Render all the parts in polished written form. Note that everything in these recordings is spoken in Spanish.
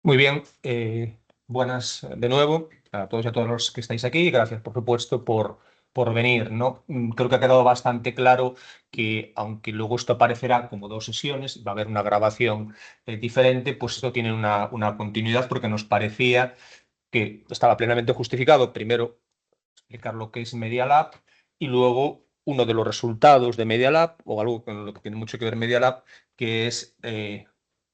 Muy bien, buenas de nuevo a todos y a todas los que estáis aquí. Gracias, por supuesto, por venir, ¿no? Creo que ha quedado bastante claro que, aunque luego esto aparecerá como dos sesiones, va a haber una grabación diferente, pues esto tiene una continuidad porque nos parecía que estaba plenamente justificado, primero, explicar lo que es Media Lab y luego uno de los resultados de Media Lab, o algo con lo que tiene mucho que ver Media Lab, que es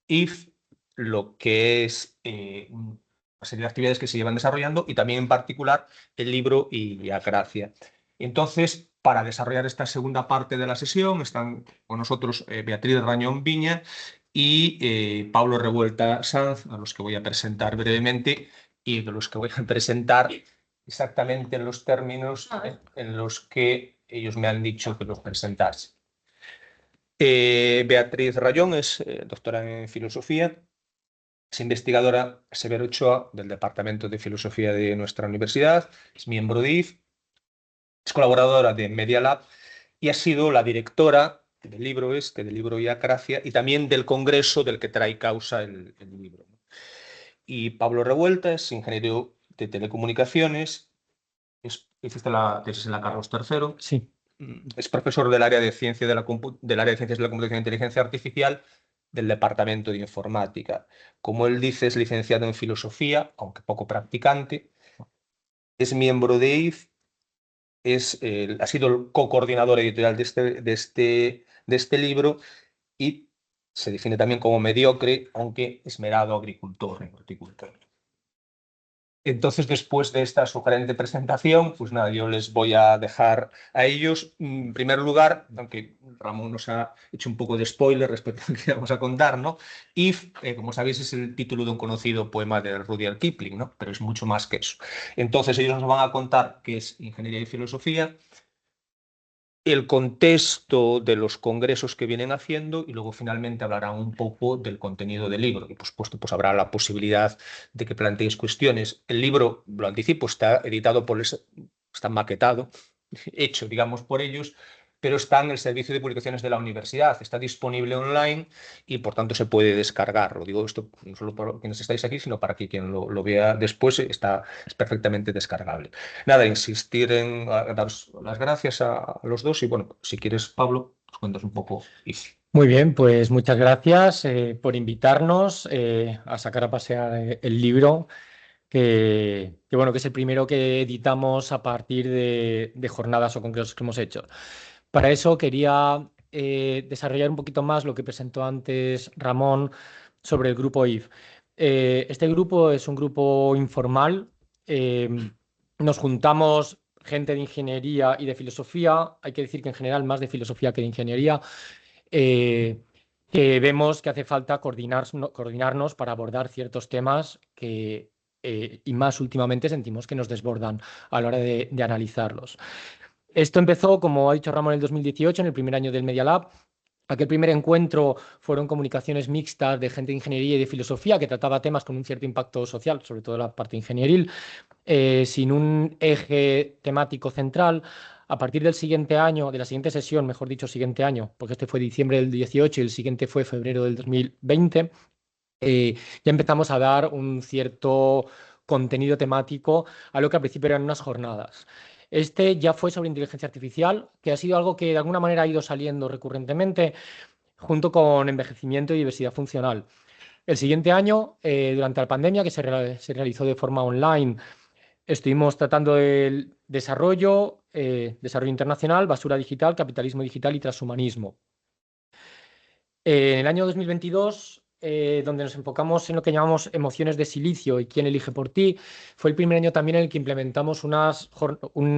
IF, lo que es una serie de actividades que se llevan desarrollando y también en particular el libro y Acracia. Entonces, para desarrollar esta segunda parte de la sesión están con nosotros Beatriz Rañón Viña y Pablo Revuelta Sanz, a los que voy a presentar brevemente y de los que voy a presentar exactamente en los términos en los que ellos me han dicho que los presentase. Beatriz Rayón es doctora en filosofía, es investigadora Severo Ochoa del Departamento de Filosofía de nuestra universidad, es miembro de IF, es colaboradora de Media Lab y ha sido la directora del libro del libro Iacracia, y también del congreso del que trae causa el libro. Y Pablo Revuelta es ingeniero de telecomunicaciones, hiciste la tesis en la Carlos III. Sí. Es profesor del área de ciencia del área de ciencias de la computación e inteligencia artificial del Departamento de Informática. Como él dice, es licenciado en filosofía, aunque poco practicante. Es miembro de IF, ha sido el co-coordinador editorial de este libro y se define también como mediocre, aunque esmerado agricultor en horticultura. Entonces, después de esta sugerente presentación, pues nada, yo les voy a dejar a ellos. En primer lugar, aunque Ramón nos ha hecho un poco de spoiler respecto a lo que vamos a contar, ¿no? If, como sabéis, es el título de un conocido poema de Rudyard Kipling, ¿no? Pero es mucho más que eso. Entonces, ellos nos van a contar qué es ingeniería y filosofía, el contexto de los congresos que vienen haciendo y luego finalmente hablarán un poco del contenido del libro. Y por supuesto, pues habrá la posibilidad de que planteéis cuestiones. El libro, lo anticipo, está editado está maquetado, hecho, digamos, por ellos, pero está en el servicio de publicaciones de la universidad, está disponible online y por tanto se puede descargar. Lo digo esto no solo para quienes estáis aquí, sino para que quien lo vea después, es perfectamente descargable. Nada, insistir en daros las gracias a los dos y bueno, si quieres, Pablo, nos cuentas un poco. Muy bien, pues muchas gracias por invitarnos a sacar a pasear el libro, bueno, que es el primero que editamos a partir de jornadas o congresos que hemos hecho. Para eso quería desarrollar un poquito más lo que presentó antes Ramón sobre el grupo IF. Este grupo es un grupo informal. Nos juntamos gente de ingeniería y de filosofía. Hay que decir que en general más de filosofía que de ingeniería. Que vemos que hace falta coordinarnos para abordar ciertos temas y más últimamente sentimos que nos desbordan a la hora de analizarlos. Esto empezó, como ha dicho Ramón, en el 2018, en el primer año del Media Lab. Aquel primer encuentro fueron comunicaciones mixtas de gente de ingeniería y de filosofía que trataba temas con un cierto impacto social, sobre todo la parte ingenieril, sin un eje temático central. A partir del siguiente año, de la siguiente sesión, mejor dicho, siguiente año, porque este fue diciembre del 18 y el siguiente fue febrero del 2020, ya empezamos a dar un cierto contenido temático a lo que al principio eran unas jornadas. Este ya fue sobre inteligencia artificial, que ha sido algo que de alguna manera ha ido saliendo recurrentemente junto con envejecimiento y diversidad funcional. El siguiente año, durante la pandemia, que se realizó de forma online, estuvimos tratando el desarrollo internacional, basura digital, capitalismo digital y transhumanismo. En el año 2022, donde nos enfocamos en lo que llamamos emociones de silicio y quién elige por ti, fue el primer año también en el que implementamos un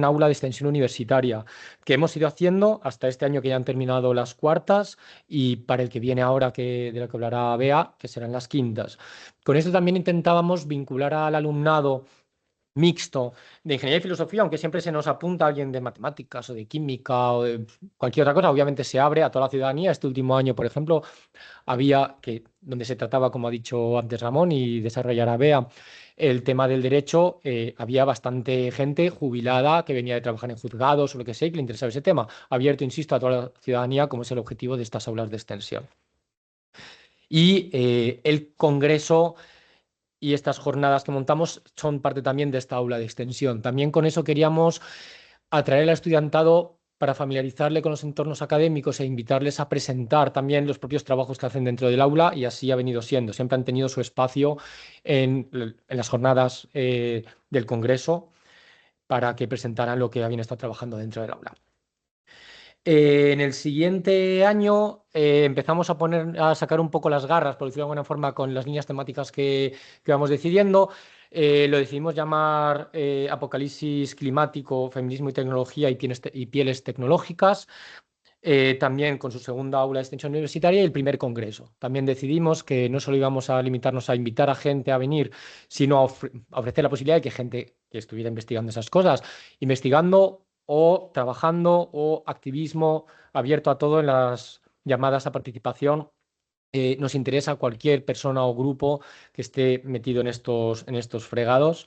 aula de extensión universitaria que hemos ido haciendo hasta este año, que ya han terminado las cuartas, y para el que viene ahora, de lo que hablará Bea, que serán las quintas. Con esto también intentábamos vincular al alumnado mixto de ingeniería y filosofía, aunque siempre se nos apunta a alguien de matemáticas o de química o de cualquier otra cosa. Obviamente se abre a toda la ciudadanía. Este último año, por ejemplo, donde se trataba, como ha dicho antes Ramón y desarrollará Bea, el tema del derecho, había bastante gente jubilada que venía de trabajar en juzgados o lo que sea y que le interesaba ese tema. Abierto, insisto, a toda la ciudadanía, como es el objetivo de estas aulas de extensión. Y el congreso y estas jornadas que montamos son parte también de esta aula de extensión. También con eso queríamos atraer al estudiantado para familiarizarle con los entornos académicos e invitarles a presentar también los propios trabajos que hacen dentro del aula, y así ha venido siendo. Siempre han tenido su espacio en las jornadas del Congreso para que presentaran lo que habían estado trabajando dentro del aula. En el siguiente año empezamos a sacar un poco las garras, por decirlo de alguna forma, con las líneas temáticas que vamos decidiendo. Lo decidimos llamar Apocalipsis climático, feminismo y tecnología y pieles tecnológicas. También con su segunda aula de extensión universitaria y el primer congreso. También decidimos que no solo íbamos a limitarnos a invitar a gente a venir, sino a ofrecer la posibilidad de que gente que estuviera investigando esas cosas, investigando o trabajando o activismo abierto a todo en las llamadas a participación. Nos interesa cualquier persona o grupo que esté metido en estos fregados.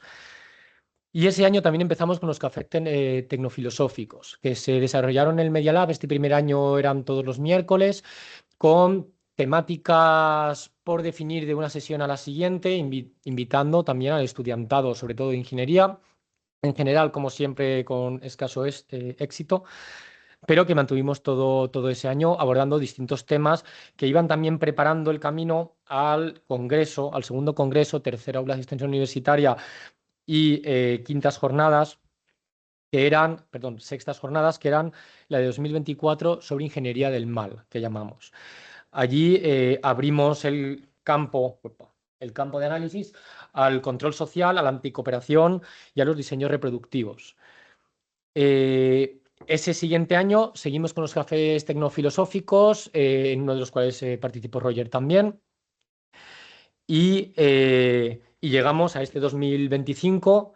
Y ese año también empezamos con los cafés tecnofilosóficos, que se desarrollaron en el Media Lab. Este primer año eran todos los miércoles, con temáticas por definir de una sesión a la siguiente, invitando también al estudiantado, sobre todo de ingeniería, en general, como siempre, con escaso éxito, pero que mantuvimos todo ese año abordando distintos temas que iban también preparando el camino al congreso, al segundo congreso, tercera aula de extensión universitaria y quintas jornadas, sextas jornadas, que eran la de 2024 sobre ingeniería del mal, que llamamos. Allí abrimos el campo de análisis al control social, a la anticooperación y a los diseños reproductivos. Ese siguiente año seguimos con los cafés tecnofilosóficos, en uno de los cuales participó Roger también. Y llegamos a este 2025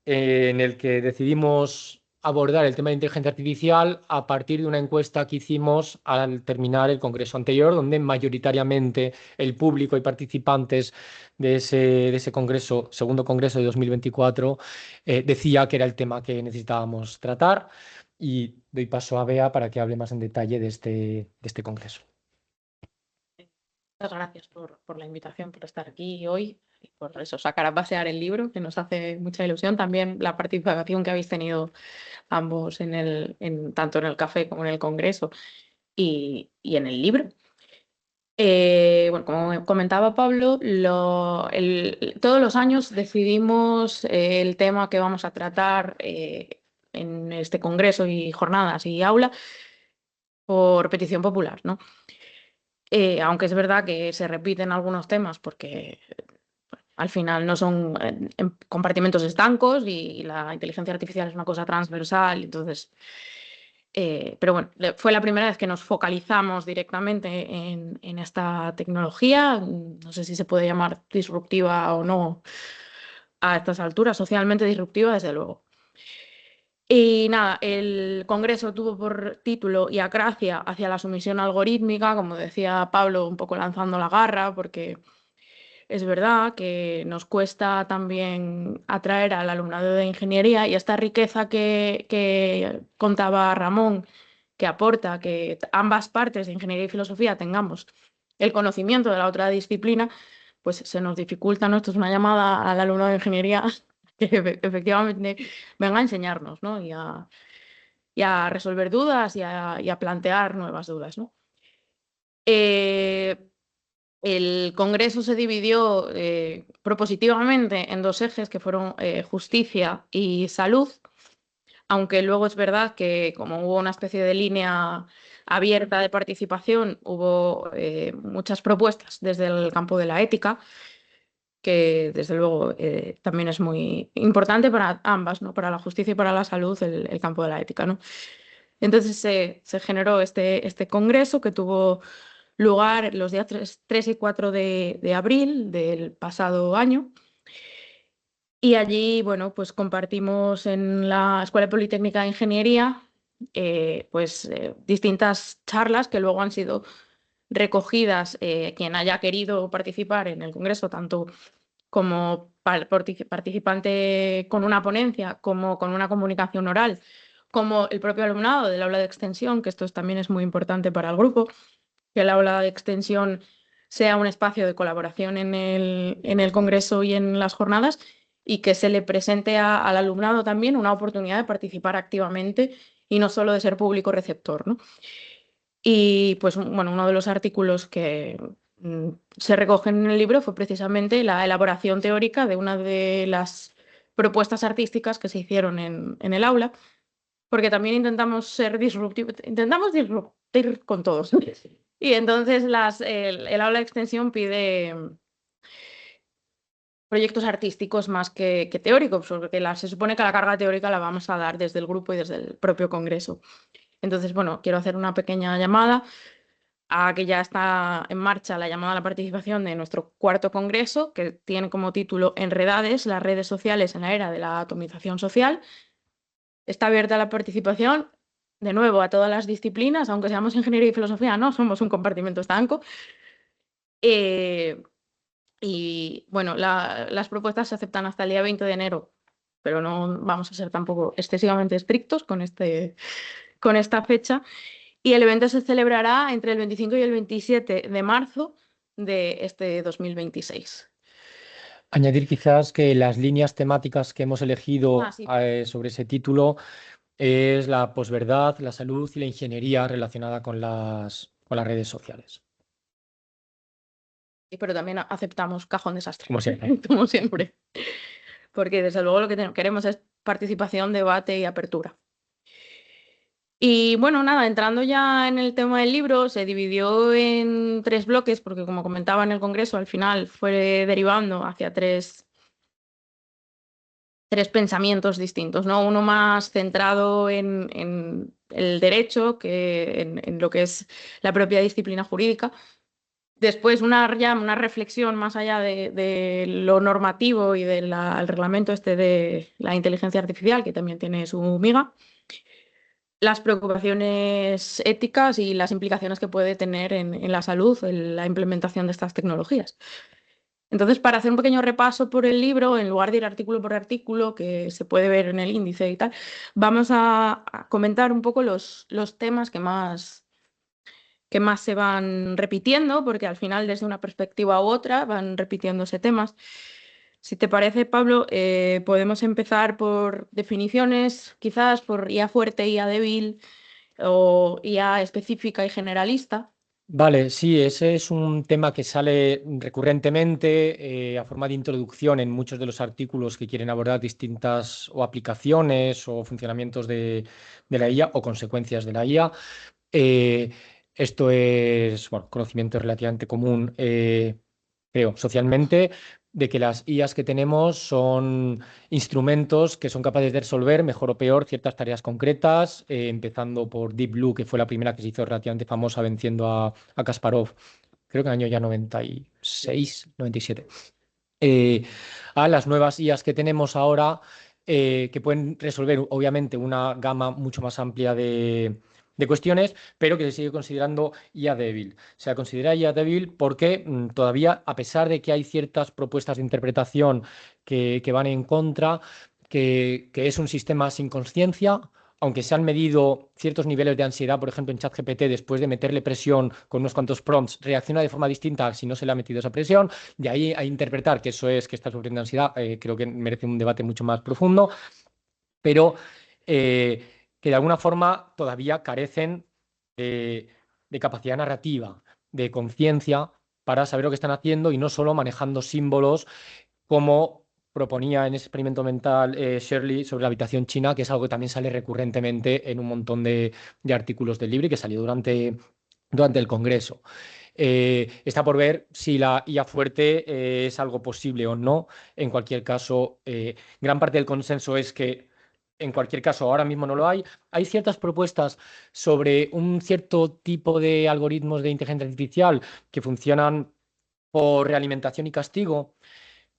en el que decidimos abordar el tema de inteligencia artificial a partir de una encuesta que hicimos al terminar el congreso anterior, donde mayoritariamente el público y participantes de ese congreso, segundo congreso de 2024, decía que era el tema que necesitábamos tratar. Y doy paso a Bea para que hable más en detalle de este congreso. Muchas gracias por la invitación, por estar aquí hoy y por eso, sacar a pasear el libro, que nos hace mucha ilusión. También la participación que habéis tenido ambos tanto en el café como en el congreso y en el libro. Bueno, como comentaba Pablo, todos los años decidimos el tema que vamos a tratar en este congreso y jornadas y aula por petición popular, ¿no? Aunque es verdad que se repiten algunos temas porque al final no son compartimentos estancos y la inteligencia artificial es una cosa transversal, entonces... pero bueno, fue la primera vez que nos focalizamos directamente en esta tecnología. No sé si se puede llamar disruptiva o no a estas alturas, socialmente disruptiva, desde luego. Y nada, el congreso tuvo por título Y Acracia hacia la sumisión algorítmica, como decía Pablo, un poco lanzando la garra, porque es verdad que nos cuesta también atraer al alumnado de ingeniería, y esta riqueza que contaba Ramón, que aporta que ambas partes de ingeniería y filosofía tengamos el conocimiento de la otra disciplina, pues se nos dificulta, ¿no? Esto es una llamada al alumno de ingeniería que efectivamente venga a enseñarnos, ¿no? Y a resolver dudas y a plantear nuevas dudas, ¿no? El congreso se dividió propositivamente en dos ejes, que fueron justicia y salud, aunque luego es verdad que como hubo una especie de línea abierta de participación, hubo muchas propuestas desde el campo de la ética, que desde luego también es muy importante para ambas, ¿no? Para la justicia y para la salud, el campo de la ética, ¿no? Entonces se generó este congreso, que tuvo lugar los días 3 y 4 de abril del pasado año. Y allí, bueno, pues compartimos en la Escuela Politécnica de Ingeniería distintas charlas que luego han sido recogidas, quien haya querido participar en el congreso, tanto como participante con una ponencia, como con una comunicación oral, como el propio alumnado del aula de extensión, que esto también es muy importante para el grupo, que el aula de extensión sea un espacio de colaboración en el Congreso y en las jornadas, y que se le presente al alumnado también una oportunidad de participar activamente y no solo de ser público receptor, ¿no? Y pues bueno, uno de los artículos que se recogen en el libro fue precisamente la elaboración teórica de una de las propuestas artísticas que se hicieron en el aula, porque también intentamos ser disruptivos, intentamos disruptir con todos. Y entonces el aula de extensión pide proyectos artísticos más que teóricos, porque se supone que la carga teórica la vamos a dar desde el grupo y desde el propio congreso. Entonces, bueno, quiero hacer una pequeña llamada a que ya está en marcha la llamada a la participación de nuestro cuarto congreso, que tiene como título Enredades, las redes sociales en la era de la atomización social. Está abierta la participación, de nuevo, a todas las disciplinas, aunque seamos ingeniería y filosofía, no somos un compartimento estanco. Y bueno, las propuestas se aceptan hasta el día 20 de enero, pero no vamos a ser tampoco excesivamente estrictos con esta fecha. Y el evento se celebrará entre el 25 y el 27 de marzo de este 2026. Añadir quizás que las líneas temáticas que hemos elegido Sí. sobre ese título es la posverdad, la salud y la ingeniería relacionada con las redes sociales. Pero también aceptamos cajón desastre. Como siempre. Como siempre. Porque desde luego lo que queremos es participación, debate y apertura. Y bueno, nada, entrando ya en el tema del libro, se dividió en 3 bloques, porque como comentaba en el Congreso, al final fue derivando hacia tres pensamientos distintos, ¿no? Uno más centrado en el derecho, que en lo que es la propia disciplina jurídica. Después una reflexión más allá de lo normativo y del reglamento de la inteligencia artificial, que también tiene su miga. Las preocupaciones éticas y las implicaciones que puede tener en la salud la implementación de estas tecnologías. Entonces, para hacer un pequeño repaso por el libro, en lugar de ir artículo por artículo, que se puede ver en el índice y tal, vamos a comentar un poco los temas que más se van repitiendo, porque al final, desde una perspectiva u otra, van repitiéndose temas. Si te parece, Pablo, podemos empezar por definiciones, quizás por IA fuerte, IA débil o IA específica y generalista. Vale, sí, ese es un tema que sale recurrentemente a forma de introducción en muchos de los artículos que quieren abordar distintas o aplicaciones o funcionamientos de la IA o consecuencias de la IA. Esto es, bueno, conocimiento relativamente común, creo, socialmente, de que las IAs que tenemos son instrumentos que son capaces de resolver mejor o peor ciertas tareas concretas, empezando por Deep Blue, que fue la primera que se hizo relativamente famosa venciendo a Kasparov, creo que en el año ya 96, 97. A las nuevas IAs que tenemos ahora, que pueden resolver obviamente una gama mucho más amplia de cuestiones, pero que se sigue considerando IA débil. Se considera IA débil porque todavía, a pesar de que hay ciertas propuestas de interpretación que van en contra, que es un sistema sin conciencia, aunque se han medido ciertos niveles de ansiedad, por ejemplo, en ChatGPT, después de meterle presión con unos cuantos prompts, reacciona de forma distinta a si no se le ha metido esa presión. De ahí a interpretar que eso es que está sufriendo ansiedad, creo que merece un debate mucho más profundo, pero que de alguna forma todavía carecen de capacidad narrativa, de conciencia para saber lo que están haciendo y no solo manejando símbolos como proponía en ese experimento mental Shirley sobre la habitación china, que es algo que también sale recurrentemente en un montón de artículos del libro y que salió durante el Congreso. Está por ver si la IA fuerte es algo posible o no. En cualquier caso, gran parte del consenso es que en cualquier caso ahora mismo no lo hay. Hay ciertas propuestas sobre un cierto tipo de algoritmos de inteligencia artificial que funcionan por realimentación y castigo,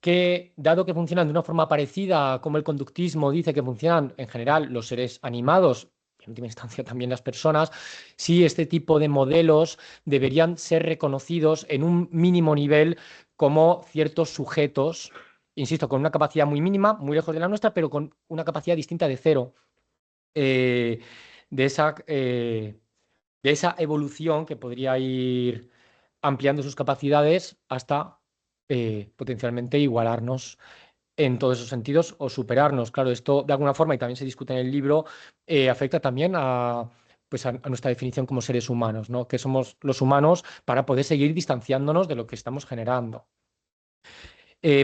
que, dado que funcionan de una forma parecida a como el conductismo dice que funcionan en general los seres animados, en última instancia también las personas, sí este tipo de modelos deberían ser reconocidos en un mínimo nivel como ciertos sujetos, insisto, con una capacidad muy mínima, muy lejos de la nuestra, pero con una capacidad distinta de cero, de esa evolución que podría ir ampliando sus capacidades hasta potencialmente igualarnos en todos esos sentidos o superarnos. Claro, esto de alguna forma, y también se discute en el libro, afecta también pues a nuestra definición como seres humanos, ¿no? Que somos los humanos para poder seguir distanciándonos de lo que estamos generando.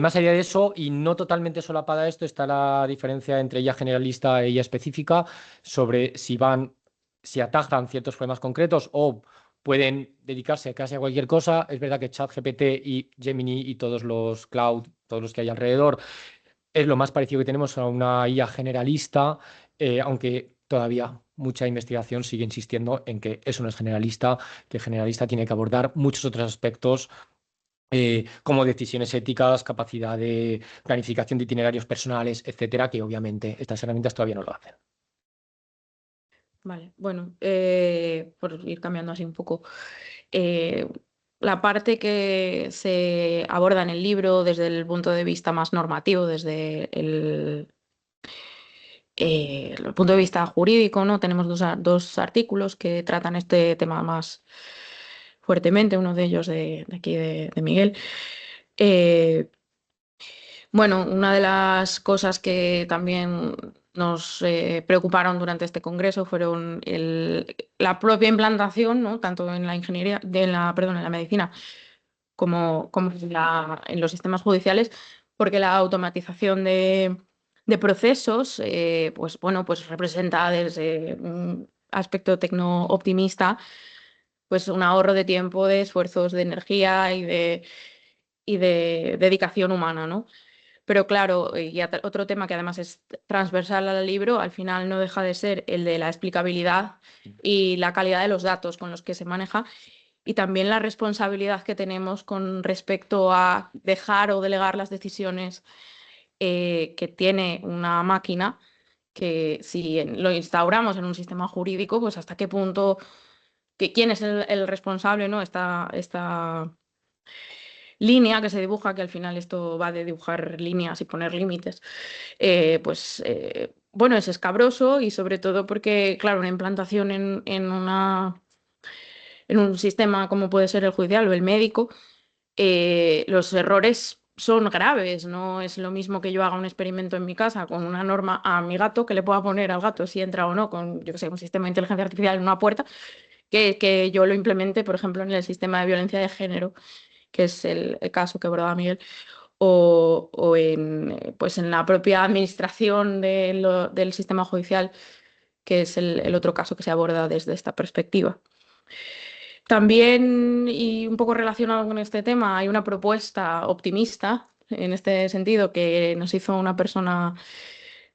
Más allá de eso, y no totalmente solapada a esto, está la diferencia entre IA generalista e IA específica sobre si atajan ciertos problemas concretos o pueden dedicarse a casi a cualquier cosa. Es verdad que ChatGPT y Gemini y todos los cloud, todos los que hay alrededor, es lo más parecido que tenemos a una IA generalista, aunque todavía mucha investigación sigue insistiendo en que eso no es generalista, que generalista tiene que abordar muchos otros aspectos como decisiones éticas, capacidad de planificación de itinerarios personales, etcétera, que obviamente estas herramientas todavía no lo hacen. Vale, bueno, por ir cambiando así un poco, la parte que se aborda en el libro desde el punto de vista más normativo, desde el punto de vista jurídico, ¿no? Tenemos dos artículos que tratan este tema más fuertemente, uno de ellos de aquí de Miguel. Bueno, una de las cosas que también nos preocuparon durante este congreso fueron la propia implantación, ¿no? Tanto en la ingeniería, perdón, en la medicina como en los sistemas judiciales, porque la automatización de procesos, pues bueno, pues representa desde un aspecto tecno-optimista, pues un ahorro de tiempo, de esfuerzos, de energía y de dedicación humana, ¿no? Pero claro, otro tema que además es transversal al libro, al final no deja de ser el de la explicabilidad y la calidad de los datos con los que se maneja y también la responsabilidad que tenemos con respecto a dejar o delegar las decisiones que tiene una máquina, que si lo instauramos en un sistema jurídico, pues hasta qué punto, quién es el responsable, ¿no? Esta línea que se dibuja, que al final esto va de dibujar líneas y poner límites, bueno, es escabroso y sobre todo porque, claro, una implantación en un sistema como puede ser el judicial o el médico, los errores son graves. No es lo mismo que yo haga un experimento en mi casa con una norma a mi gato, que le pueda poner al gato si entra o no con, yo que sé, un sistema de inteligencia artificial en una puerta, que yo lo implemente, por ejemplo, en el sistema de violencia de género, que es el caso que abordaba Miguel, o pues en la propia administración del sistema judicial, que es el otro caso que se aborda desde esta perspectiva. También, y un poco relacionado con este tema, hay una propuesta optimista en este sentido que nos hizo una persona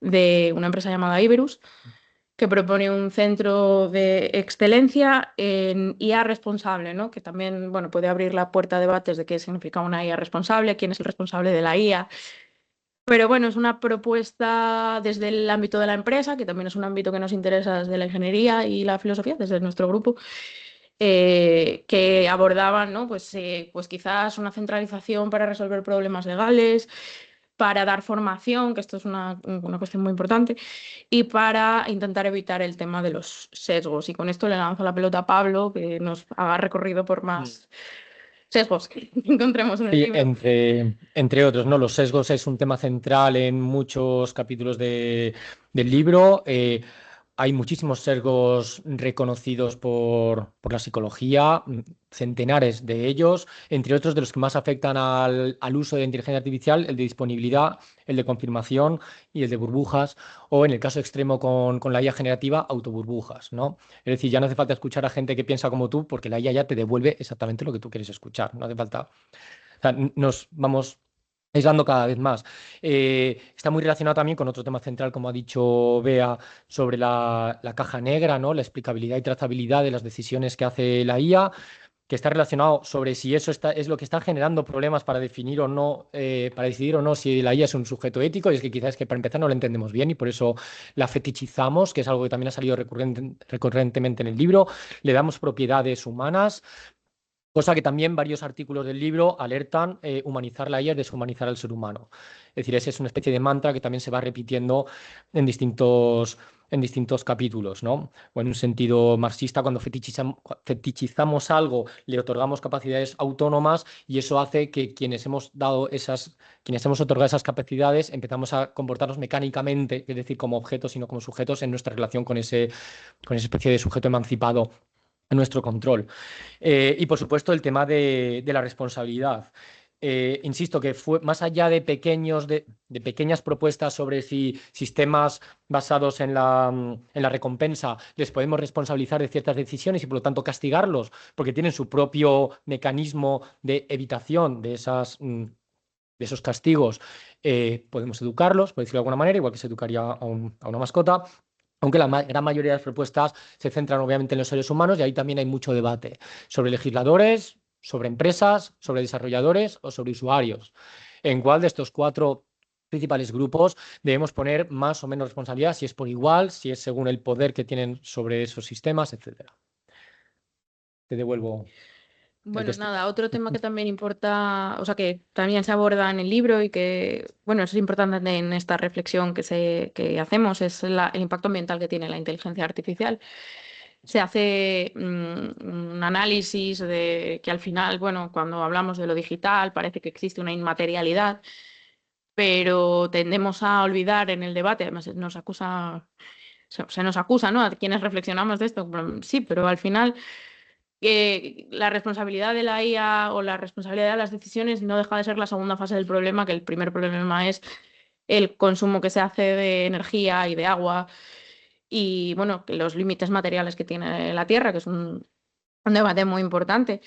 de una empresa llamada Iberus, que propone un centro de excelencia en IA responsable, ¿no? Que también, bueno, puede abrir la puerta a debates de qué significa una IA responsable, quién es el responsable de la IA. Pero bueno, es una propuesta desde el ámbito de la empresa, que también es un ámbito que nos interesa desde la ingeniería y la filosofía, desde nuestro grupo, que abordaban, ¿no? Pues quizás una centralización para resolver problemas legales, para dar formación, que esto es una cuestión muy importante, y para intentar evitar el tema de los sesgos. Y con esto le lanzo la pelota a Pablo, que nos haga recorrido por más sesgos que encontremos en el Y libro. entre otros, ¿no? Los sesgos es un tema central en muchos capítulos del libro. Hay muchísimos sesgos reconocidos por la psicología, centenares de ellos, entre otros de los que más afectan al uso de inteligencia artificial, el de disponibilidad, el de confirmación y el de burbujas, o en el caso extremo con la IA generativa, autoburbujas, ¿no? Es decir, ya no hace falta escuchar a gente que piensa como tú, porque la IA ya te devuelve exactamente lo que tú quieres escuchar. No hace falta. O sea, nos vamos aislando cada vez más. Está muy relacionado también con otro tema central, como ha dicho Bea, sobre la caja negra, ¿no? La explicabilidad y trazabilidad de las decisiones que hace la IA, que está relacionado sobre si eso es lo que está generando problemas para definir o no, para decidir o no si la IA es un sujeto ético, y es que quizás que para empezar no lo entendemos bien y por eso la fetichizamos, que es algo que también ha salido recurrentemente en el libro, le damos propiedades humanas. Cosa que también varios artículos del libro alertan, humanizar la IA es deshumanizar al ser humano. Es decir, ese es una especie de mantra que también se va repitiendo en distintos en distintos capítulos, ¿no? O en un sentido marxista, cuando fetichizamos algo, le otorgamos capacidades autónomas y eso hace que quienes hemos otorgado esas capacidades empezamos a comportarnos mecánicamente, es decir, como objetos y no como sujetos en nuestra relación con esa especie de sujeto emancipado en nuestro control. Y por supuesto el tema de la responsabilidad. Insisto que fue más allá de pequeñas propuestas sobre si sistemas basados en la recompensa les podemos responsabilizar de ciertas decisiones y por lo tanto castigarlos porque tienen su propio mecanismo de evitación de esos castigos. Podemos educarlos, por decirlo de alguna manera, igual que se educaría a una mascota. Aunque la gran mayoría de las propuestas se centran obviamente en los seres humanos y ahí también hay mucho debate sobre legisladores, sobre empresas, sobre desarrolladores o sobre usuarios. ¿En cuál de estos 4 principales grupos debemos poner más o menos responsabilidad? Si es por igual, si es según el poder que tienen sobre esos sistemas, etcétera. Te devuelvo. Bueno, nada, otro tema que también importa, o sea, que también se aborda en el libro y que, bueno, es importante en esta reflexión que hacemos, es el impacto ambiental que tiene la inteligencia artificial. Se hace un análisis de que al final, bueno, cuando hablamos de lo digital parece que existe una inmaterialidad, pero tendemos a olvidar en el debate, además se nos acusa, ¿no? A quienes reflexionamos de esto, sí, pero al final la responsabilidad de la IA o la responsabilidad de las decisiones no deja de ser la segunda fase del problema, que el primer problema es el consumo que se hace de energía y de agua y, bueno, los límites materiales que tiene la Tierra, que es un debate muy importante.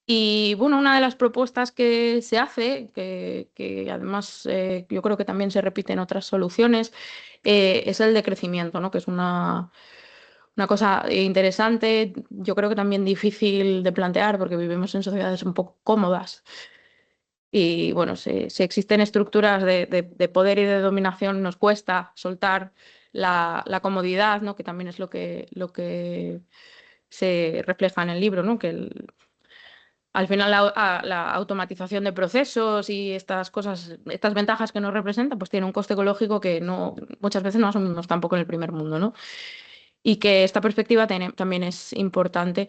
Y, bueno, una de las propuestas que se hace, que además yo creo que también se repite en otras soluciones, es el decrecimiento, ¿no? Que es una cosa interesante, yo creo que también difícil de plantear porque vivimos en sociedades un poco cómodas y bueno, si existen estructuras de poder y de dominación nos cuesta soltar la comodidad, ¿no? Que también es lo que se refleja en el libro, ¿no? Que al final la automatización de procesos y estas cosas, estas ventajas que nos representan, pues tiene un coste ecológico que muchas veces no asumimos tampoco en el primer mundo, ¿no? Y que esta perspectiva también es importante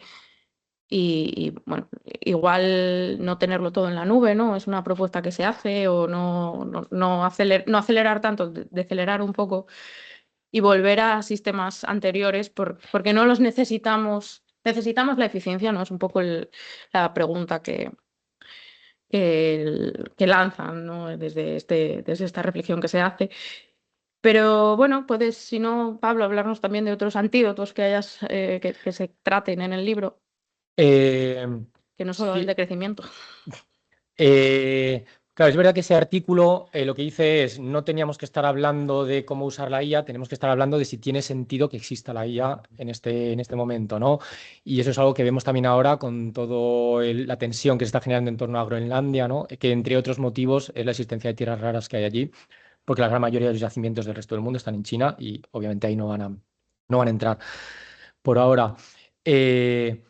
y, bueno, igual no tenerlo todo en la nube, ¿no? Es una propuesta que se hace o no acelerar tanto, decelerar un poco y volver a sistemas anteriores porque no los necesitamos. Necesitamos la eficiencia, ¿no? Es un poco la pregunta que lanzan, ¿no? Desde esta reflexión que se hace. Pero bueno, puedes, si no, Pablo, hablarnos también de otros antídotos que hayas que se traten en el libro, Eh, que no solo el sí, de crecimiento. Claro, es verdad que ese artículo lo que dice es no teníamos que estar hablando de cómo usar la IA, tenemos que estar hablando de si tiene sentido que exista la IA en este momento, ¿no? Y eso es algo que vemos también ahora con toda la tensión que se está generando en torno a Groenlandia, ¿no? Que entre otros motivos es la existencia de tierras raras que hay allí, porque la gran mayoría de los yacimientos del resto del mundo están en China y obviamente ahí no van a entrar por ahora. Eh,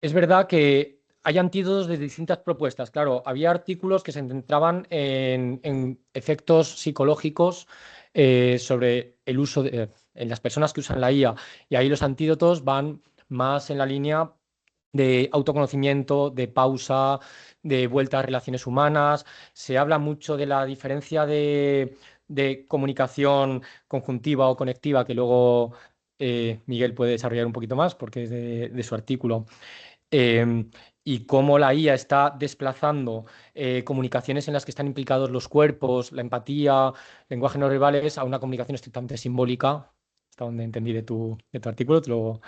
es verdad que hay antídotos de distintas propuestas. Claro, había artículos que se centraban en efectos psicológicos sobre el uso en las personas que usan la IA. Y ahí los antídotos van más en la línea de autoconocimiento, de pausa, de vuelta a relaciones humanas. Se habla mucho de la diferencia de comunicación conjuntiva o conectiva, que luego Miguel puede desarrollar un poquito más porque es de su artículo. Y cómo la IA está desplazando comunicaciones en las que están implicados los cuerpos, la empatía, lenguaje no verbales, a una comunicación estrictamente simbólica, hasta donde entendí de tu artículo, te lo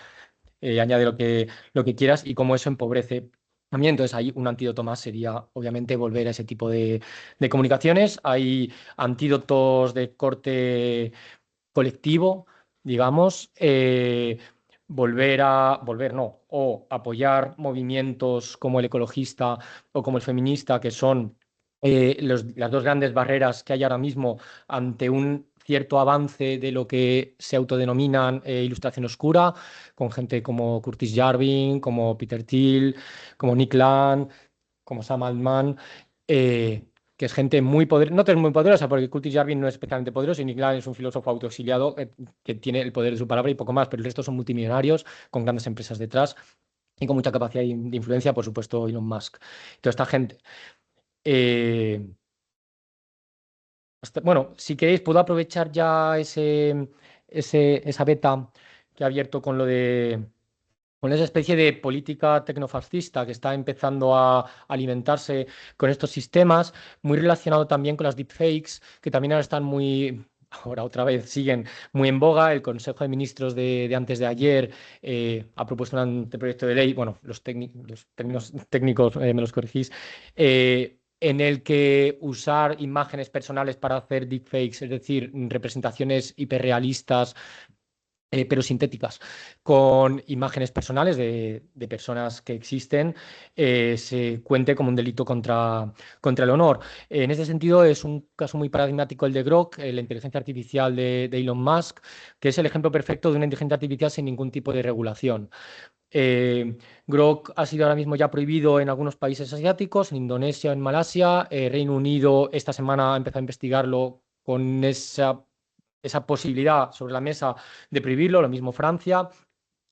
añade lo que quieras, y cómo eso empobrece. También, entonces, ahí un antídoto más sería, obviamente, volver a ese tipo de comunicaciones. Hay antídotos de corte colectivo, digamos, volver no, o apoyar movimientos como el ecologista o como el feminista, que son las dos grandes barreras que hay ahora mismo ante un cierto avance de lo que se autodenominan ilustración oscura, con gente como Curtis Jarvin, como Peter Thiel, como Nick Land, como Sam Altman. que es gente muy poderosa, no es muy poderosa, porque Curtis Jarvin no es especialmente poderoso, y Nick Land es un filósofo autoexiliado que tiene el poder de su palabra y poco más, pero el resto son multimillonarios con grandes empresas detrás y con mucha capacidad de influencia, por supuesto, Elon Musk. Toda esta gente. Bueno, si queréis, puedo aprovechar ya esa beta que he abierto con esa especie de política tecnofascista que está empezando a alimentarse con estos sistemas, muy relacionado también con las deepfakes, que también ahora están ahora otra vez siguen muy en boga. El Consejo de Ministros de antes de ayer ha propuesto un anteproyecto de ley, bueno, los términos técnicos me los corregís, en el que usar imágenes personales para hacer deepfakes, es decir, representaciones hiperrealistas, pero sintéticas, con imágenes personales de personas que existen, se cuente como un delito contra el honor. En este sentido, es un caso muy paradigmático el de Grok, la inteligencia artificial de Elon Musk, que es el ejemplo perfecto de una inteligencia artificial sin ningún tipo de regulación. Grok ha sido ahora mismo ya prohibido en algunos países asiáticos, en Indonesia, en Malasia. Reino Unido esta semana ha empezado a investigarlo con esa posibilidad sobre la mesa de prohibirlo, lo mismo Francia,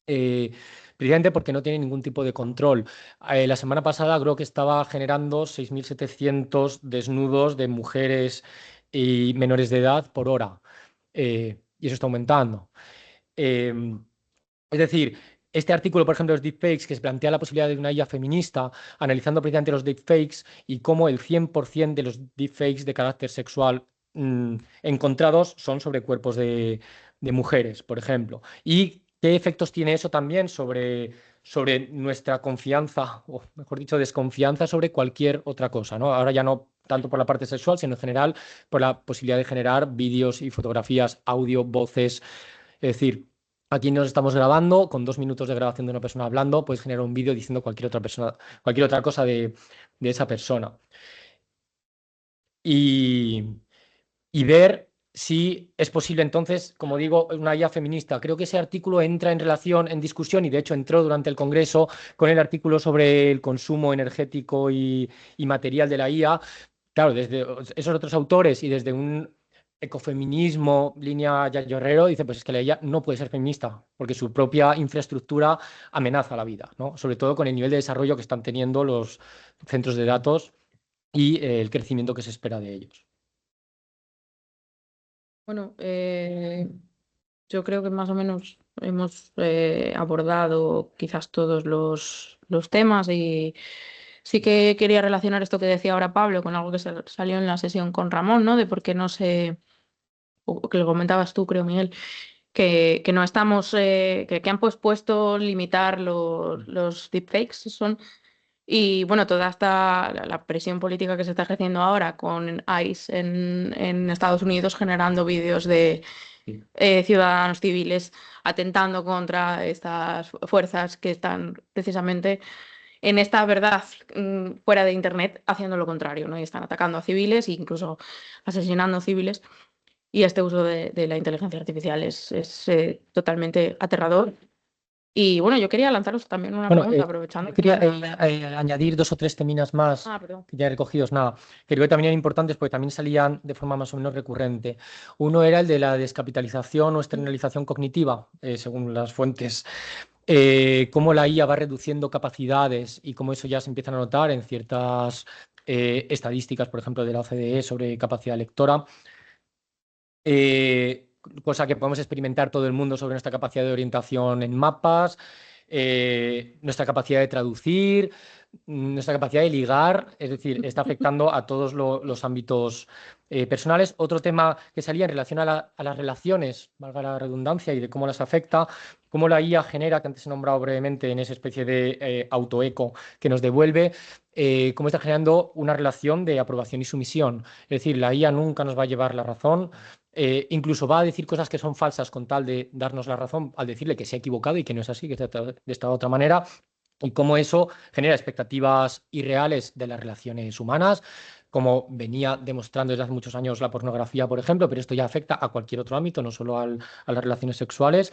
precisamente porque no tiene ningún tipo de control. La semana pasada Grok estaba generando 6.700 desnudos de mujeres y menores de edad por hora, y eso está aumentando. Es decir, este artículo, por ejemplo, de los deepfakes, que se plantea la posibilidad de una IA feminista, analizando precisamente los deepfakes y cómo el 100% de los deepfakes de carácter sexual encontrados son sobre cuerpos de mujeres, por ejemplo. Y qué efectos tiene eso también sobre nuestra confianza, o mejor dicho, desconfianza sobre cualquier otra cosa, ¿no? Ahora ya no tanto por la parte sexual, sino en general por la posibilidad de generar vídeos y fotografías, audio, voces. Es decir, aquí nos estamos grabando, con 2 minutos de grabación de una persona hablando, puedes generar un vídeo diciendo cualquier otra cosa de esa persona. Y ver si es posible entonces, como digo, una IA feminista. Creo que ese artículo entra en discusión, y de hecho entró durante el Congreso con el artículo sobre el consumo energético y material de la IA. Claro, desde esos otros autores y desde un ecofeminismo, línea Yayo Herrero, dice, pues es que la IA no puede ser feminista, porque su propia infraestructura amenaza la vida, ¿no? Sobre todo con el nivel de desarrollo que están teniendo los centros de datos y el crecimiento que se espera de ellos. Bueno, yo creo que más o menos hemos abordado quizás todos los temas, y sí que quería relacionar esto que decía ahora Pablo con algo que salió en la sesión con Ramón, ¿no? De por qué no se, o que lo comentabas tú, creo, Miguel, que no estamos, que han pospuesto limitar los deepfakes, y bueno, toda la presión política que se está ejerciendo ahora con ICE en Estados Unidos, generando vídeos de ciudadanos civiles atentando contra estas fuerzas que están precisamente en esta verdad fuera de Internet haciendo lo contrario, ¿no? Y están atacando a civiles e incluso asesinando civiles. Y este uso de la inteligencia artificial es totalmente aterrador. Y bueno, yo quería lanzaros también una pregunta, aprovechando. Yo quería añadir 2 o 3 teminas más que ya he recogido. Nada, que creo que también eran importantes porque también salían de forma más o menos recurrente. Uno era el de la descapitalización o externalización cognitiva, según las fuentes. Cómo la IA va reduciendo capacidades y cómo eso ya se empieza a notar en ciertas estadísticas, por ejemplo, de la OCDE sobre capacidad lectora. Cosa que podemos experimentar todo el mundo sobre nuestra capacidad de orientación en mapas, nuestra capacidad de traducir, nuestra capacidad de ligar, es decir, está afectando a todos los ámbitos personales. Otro tema que salía en relación a las relaciones, valga la redundancia, y de cómo las afecta, cómo la IA genera, que antes he nombrado brevemente en esa especie de autoeco que nos devuelve, cómo está generando una relación de aprobación y sumisión. Es decir, la IA nunca nos va a llevar la razón. Incluso va a decir cosas que son falsas con tal de darnos la razón al decirle que se ha equivocado y que no es así, que es de esta otra manera, y cómo eso genera expectativas irreales de las relaciones humanas, como venía demostrando desde hace muchos años la pornografía, por ejemplo, pero esto ya afecta a cualquier otro ámbito, no solo a las relaciones sexuales,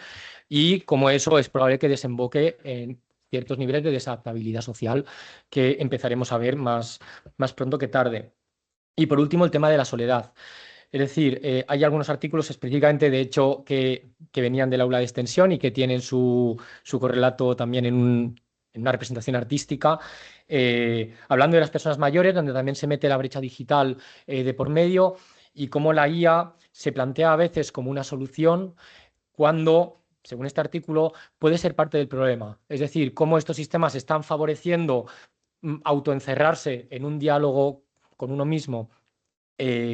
y cómo eso es probable que desemboque en ciertos niveles de desadaptabilidad social que empezaremos a ver más pronto que tarde. Y por último, el tema de la soledad. Es decir, hay algunos artículos específicamente, de hecho, que venían del aula de extensión y que tienen su correlato también en una representación artística, hablando de las personas mayores, donde también se mete la brecha digital de por medio y cómo la IA se plantea a veces como una solución cuando, según este artículo, puede ser parte del problema. Es decir, cómo estos sistemas están favoreciendo autoencerrarse en un diálogo con uno mismo,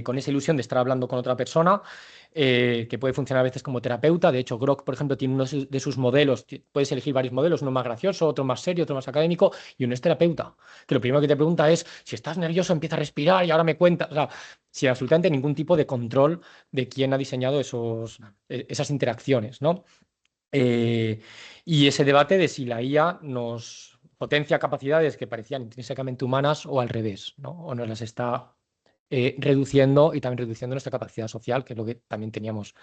con esa ilusión de estar hablando con otra persona, que puede funcionar a veces como terapeuta. De hecho, Grok, por ejemplo, tiene uno de sus modelos, puedes elegir varios modelos, uno más gracioso, otro más serio, otro más académico, y uno es terapeuta, que lo primero que te pregunta es, si estás nervioso, empieza a respirar y ahora me cuentas. O sea, sin absolutamente ningún tipo de control de quién ha diseñado esas interacciones, ¿no? Y ese debate de si la IA nos potencia capacidades que parecían intrínsecamente humanas o al revés, ¿no? O nos las está reduciendo y también reduciendo nuestra capacidad social, que es lo que también teníamos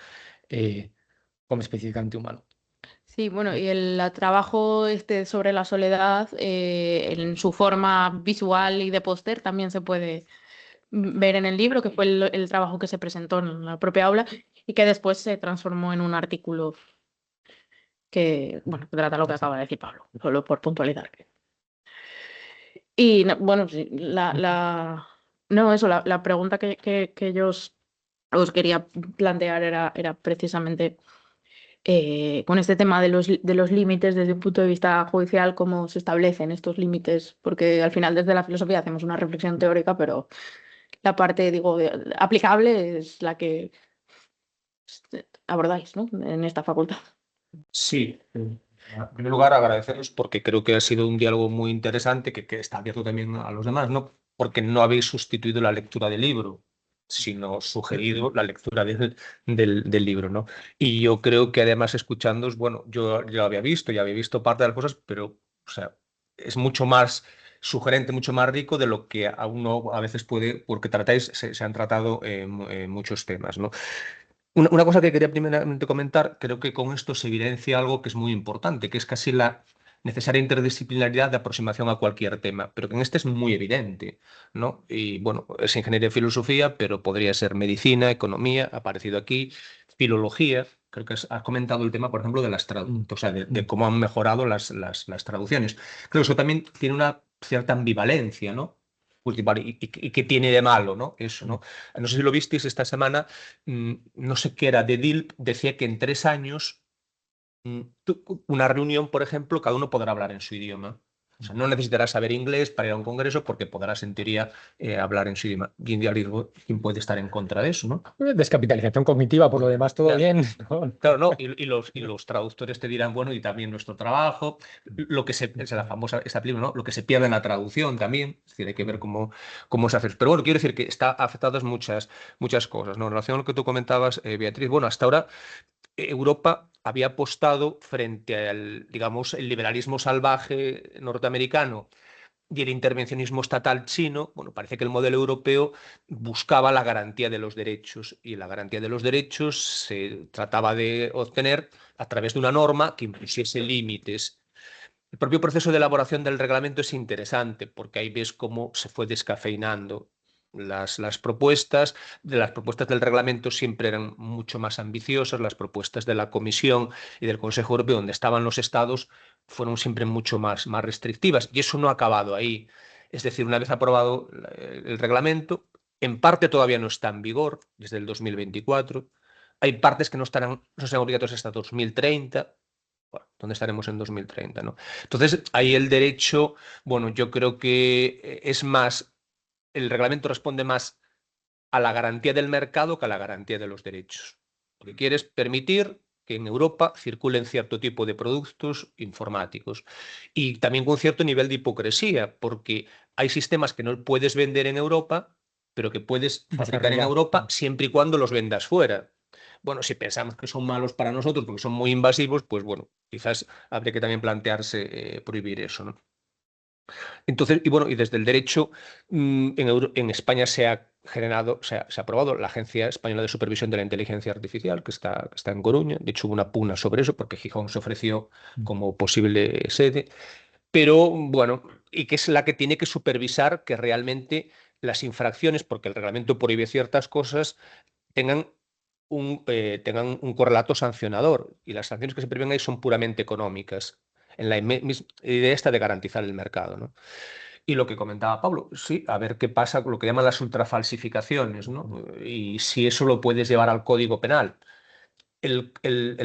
como específicamente humano. Sí, bueno, y el trabajo sobre la soledad en su forma visual y de póster también se puede ver en el libro, que fue el trabajo que se presentó en la propia aula y que después se transformó en un artículo que, bueno, que trata lo que acaba de decir Pablo, solo por puntualizar. Y bueno, sí, no, eso, la pregunta que yo os quería plantear era precisamente con este tema de los límites desde un punto de vista judicial, cómo se establecen estos límites, porque al final desde la filosofía hacemos una reflexión teórica, pero la parte, digo, aplicable es la que abordáis, ¿no? En esta facultad. Sí, en primer lugar agradeceros porque creo que ha sido un diálogo muy interesante que está abierto también a los demás, ¿no? Porque no habéis sustituido la lectura del libro, sino sugerido la lectura del libro, ¿no? Y yo creo que además escuchándoos, bueno, yo ya había visto parte de las cosas, pero, o sea, es mucho más sugerente, mucho más rico de lo que a uno a veces puede, porque tratáis, se han tratado muchos temas, ¿no? Una cosa que quería primeramente comentar, creo que con esto se evidencia algo que es muy importante, que es casi la necesaria interdisciplinaridad de aproximación a cualquier tema, pero que en este es muy evidente, ¿no? Y bueno, es ingeniería y filosofía, pero podría ser medicina, economía, ha aparecido aquí, filología. Creo que has comentado el tema, por ejemplo, de las traducciones, o sea, de cómo han mejorado las traducciones. Creo que eso también tiene una cierta ambivalencia, ¿no? Cultivar, y qué tiene de malo, ¿no? Eso, ¿no? No sé si lo visteis esta semana, no sé qué era, de DILP decía que en 3 años, una reunión, por ejemplo, cada uno podrá hablar en su idioma. O sea, no necesitarás saber inglés para ir a un congreso porque podrás, en teoría, hablar en su idioma. ¿Quién puede estar en contra de eso, no? Descapitalización cognitiva, por lo demás, todo Claro. bien, ¿no? Claro, no, los traductores te dirán, bueno, y también nuestro trabajo, lo que es la famosa, esa película, ¿no? Lo que se pierde en la traducción también, es decir, hay que ver cómo se hace. Pero bueno, quiero decir que está afectadas muchas cosas, ¿no? En relación a lo que tú comentabas, Beatriz, bueno, hasta ahora Europa había apostado frente al, digamos, el liberalismo salvaje norteamericano y el intervencionismo estatal chino. Bueno, parece que el modelo europeo buscaba la garantía de los derechos y la garantía de los derechos se trataba de obtener a través de una norma que impusiese límites. El propio proceso de elaboración del reglamento es interesante porque ahí ves cómo se fue descafeinando las propuestas. Las propuestas del reglamento siempre eran mucho más ambiciosas, las propuestas de la Comisión y del Consejo Europeo, donde estaban los estados, fueron siempre mucho más restrictivas. Y eso no ha acabado ahí. Es decir, una vez aprobado el reglamento, en parte todavía no está en vigor, desde el 2024. Hay partes que no serán obligatorias hasta 2030. Bueno, ¿dónde estaremos en 2030, ¿no? Entonces, ahí el derecho, bueno, yo creo que es más, el reglamento responde más a la garantía del mercado que a la garantía de los derechos. Lo que quiere es permitir que en Europa circulen cierto tipo de productos informáticos y también con cierto nivel de hipocresía, porque hay sistemas que no puedes vender en Europa, pero que puedes fabricar en Europa siempre y cuando los vendas fuera. Bueno, si pensamos que son malos para nosotros porque son muy invasivos, pues bueno, quizás habría que también plantearse prohibir eso, ¿no? Entonces, y bueno, y desde el derecho, en España se ha generado, se ha aprobado la Agencia Española de Supervisión de la Inteligencia Artificial, que está en Coruña. De hecho, hubo una pugna sobre eso porque Gijón se ofreció como posible sede. Pero bueno, y que es la que tiene que supervisar que realmente las infracciones, porque el reglamento prohíbe ciertas cosas, tengan tengan un correlato sancionador, y las sanciones que se prevén ahí son puramente económicas, en la idea esta de garantizar el mercado, ¿no? Y lo que comentaba Pablo, sí, a ver qué pasa con lo que llaman las ultrafalsificaciones, ¿no? Y si eso lo puedes llevar al Código Penal. El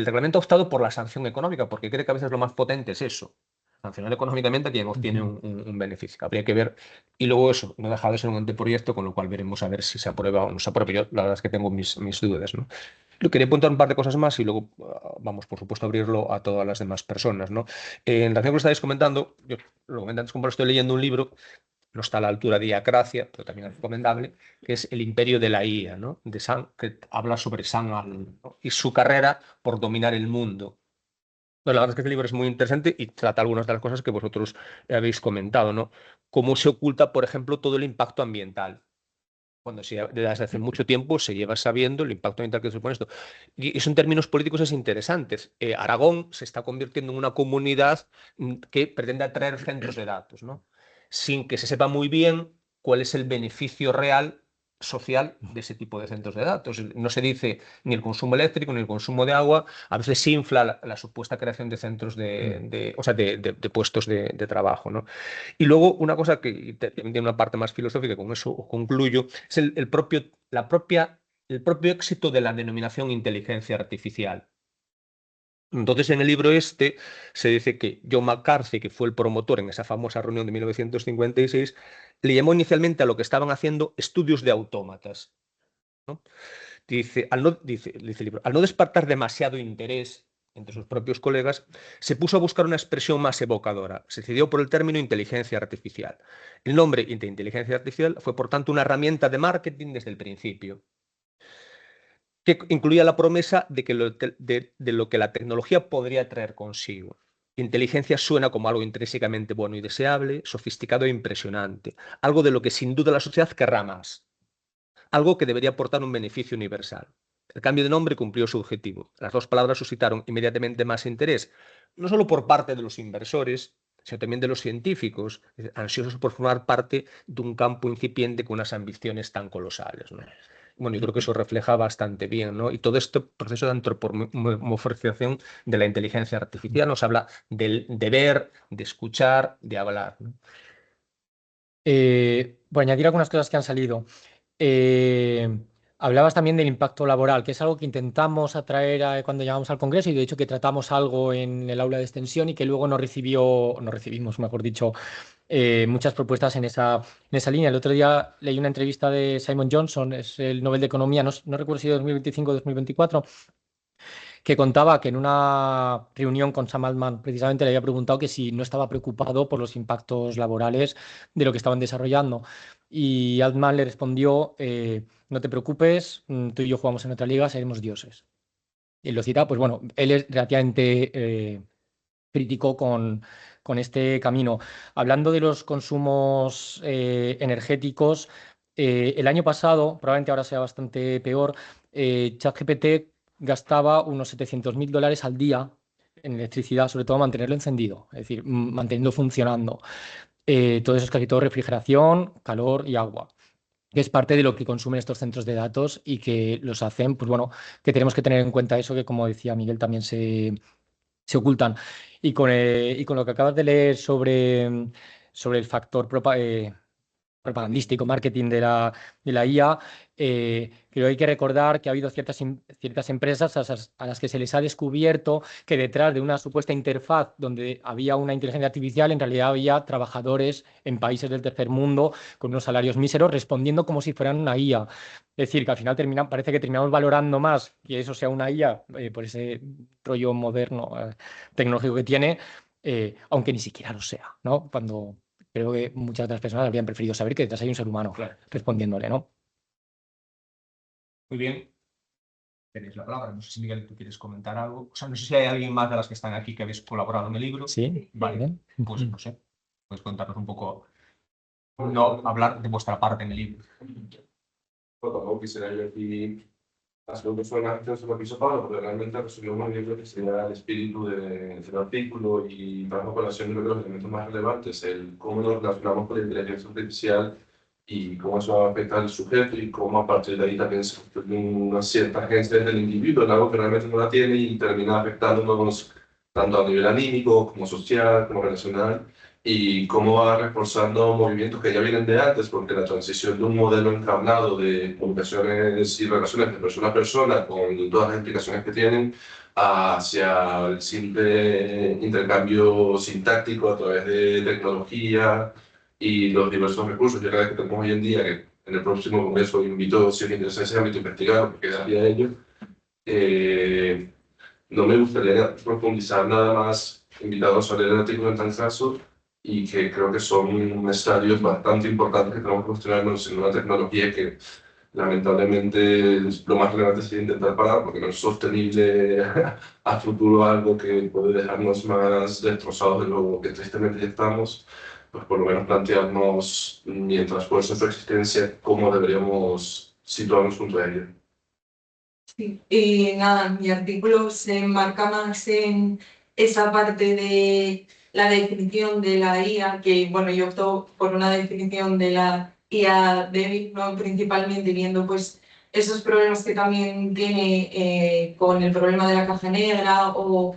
reglamento ha optado por la sanción económica, porque cree que a veces lo más potente es eso, sancionar económicamente a quien obtiene un beneficio. Habría que ver. Y luego eso, no deja de ser un anteproyecto, con lo cual veremos a ver si se aprueba o no se aprueba. Yo la verdad es que tengo mis dudas, ¿no? Lo quería apuntar un par de cosas más y luego vamos, por supuesto, a abrirlo a todas las demás personas, ¿no? En relación con lo que estáis comentando, yo lo comenté antes, como estoy leyendo un libro, no está a la altura de Iacracia, pero también es recomendable, que es El imperio de la IA, ¿no? De que habla sobre Sam Altman, ¿no? Y su carrera por dominar el mundo. Pero la verdad es que este libro es muy interesante y trata algunas de las cosas que vosotros habéis comentado, ¿no? Cómo se oculta, por ejemplo, todo el impacto ambiental. Cuando desde hace mucho tiempo se lleva sabiendo el impacto ambiental que supone esto. Y eso en términos políticos es interesante. Aragón se está convirtiendo en una comunidad que pretende atraer centros de datos, ¿no? Sin que se sepa muy bien cuál es el beneficio real social de ese tipo de centros de datos. No se dice ni el consumo eléctrico ni el consumo de agua. A veces se infla la supuesta creación de centros o sea, de puestos de trabajo, ¿no? Y luego una cosa que tiene una parte más filosófica, con eso concluyo, es el propio éxito de la denominación inteligencia artificial. Entonces, en el libro este se dice que John McCarthy, que fue el promotor en esa famosa reunión de 1956, le llamó inicialmente a lo que estaban haciendo estudios de autómatas, ¿no? Dice el libro, al no despertar demasiado interés entre sus propios colegas, se puso a buscar una expresión más evocadora. Se decidió por el término inteligencia artificial. El nombre de inteligencia artificial fue, por tanto, una herramienta de marketing desde el principio, que incluía la promesa de lo que la tecnología podría traer consigo. Inteligencia suena como algo intrínsecamente bueno y deseable, sofisticado e impresionante, algo de lo que sin duda la sociedad querrá más, algo que debería aportar un beneficio universal. El cambio de nombre cumplió su objetivo. Las dos palabras suscitaron inmediatamente más interés, no solo por parte de los inversores, sino también de los científicos, ansiosos por formar parte de un campo incipiente con unas ambiciones tan colosales, ¿no? Bueno, yo creo que eso refleja bastante bien, ¿no? Y todo este proceso de antropomorfización de la inteligencia artificial nos habla de ver, de escuchar, de hablar, ¿no? Por añadir algunas cosas que han salido. Hablabas también del impacto laboral, que es algo que intentamos atraer cuando llegamos al Congreso y de hecho que tratamos algo en el aula de extensión y que luego no recibimos, mejor dicho, muchas propuestas en esa línea. El otro día leí una entrevista de Simon Johnson, es el Nobel de Economía, no recuerdo si de 2025 o 2024, que contaba que en una reunión con Sam Altman precisamente le había preguntado que si no estaba preocupado por los impactos laborales de lo que estaban desarrollando. Y Altman le respondió, no te preocupes, tú y yo jugamos en otra liga, seremos dioses. Y lo cita, pues bueno, él es relativamente crítico con este camino. Hablando de los consumos energéticos, el año pasado, probablemente ahora sea bastante peor, ChatGPT gastaba unos $700.000 al día en electricidad, sobre todo mantenerlo encendido, es decir, manteniendo funcionando. Todo eso es casi todo refrigeración, calor y agua, que es parte de lo que consumen estos centros de datos y que los hacen, pues bueno, que tenemos que tener en cuenta eso, que como decía Miguel, también se ocultan. Y con lo que acabas de leer sobre el factor propagandístico, marketing de la IA, creo que hay que recordar que ha habido ciertas empresas a las que se les ha descubierto que detrás de una supuesta interfaz donde había una inteligencia artificial, en realidad había trabajadores en países del tercer mundo con unos salarios míseros respondiendo como si fueran una IA. Es decir, que al final parece que terminamos valorando más que eso sea una IA por ese rollo moderno tecnológico que tiene, aunque ni siquiera lo sea, ¿no? Cuando creo que muchas de las personas habrían preferido saber que detrás hay un ser humano respondiéndole, ¿no? Muy bien. Tenéis la palabra. No sé si, Miguel, tú quieres comentar algo. O sea, no sé si hay alguien más de las que están aquí que habéis colaborado en el libro. Sí. Vale, Bien. pues no sé. Puedes contarnos un poco, no hablar de vuestra parte en el libro. Bueno, tampoco quisiera yo aquí hacer un resumen de lo que hizo Pablo, porque realmente resumió muy bien lo que sería el espíritu del artículo y trabajo con la acción de los elementos más relevantes, el cómo nos relacionamos con la inteligencia artificial y cómo eso va a afectar al sujeto y cómo a partir de ahí también se construye una cierta agencia del individuo en algo que realmente no la tiene y termina afectándonos tanto a nivel anímico como social, como relacional, y cómo va reforzando movimientos que ya vienen de antes, porque la transición de un modelo encarnado de comunicaciones y relaciones de persona a persona, con todas las implicaciones que tienen, hacia el simple intercambio sintáctico a través de tecnología y los diversos recursos que tenemos hoy en día, que en el próximo congreso invito, si os interesa ese ámbito, a investigar, porque daría ello. No me gustaría profundizar nada más, invitados a leer el artículo en tal caso, y que creo que son estadios bastante importantes que tenemos que cuestionarnos en una tecnología que lamentablemente lo más relevante es intentar parar, porque no es sostenible a futuro algo que puede dejarnos más destrozados de lo que tristemente ya estamos, pues por lo menos plantearnos, mientras fuerza su existencia, cómo deberíamos situarnos junto a ella. Sí, y nada, mi artículo se enmarca más en esa parte de la definición de la IA, que bueno, yo opto por una definición de la IA débil, ¿no? Principalmente viendo pues esos problemas que también tiene con el problema de la caja negra o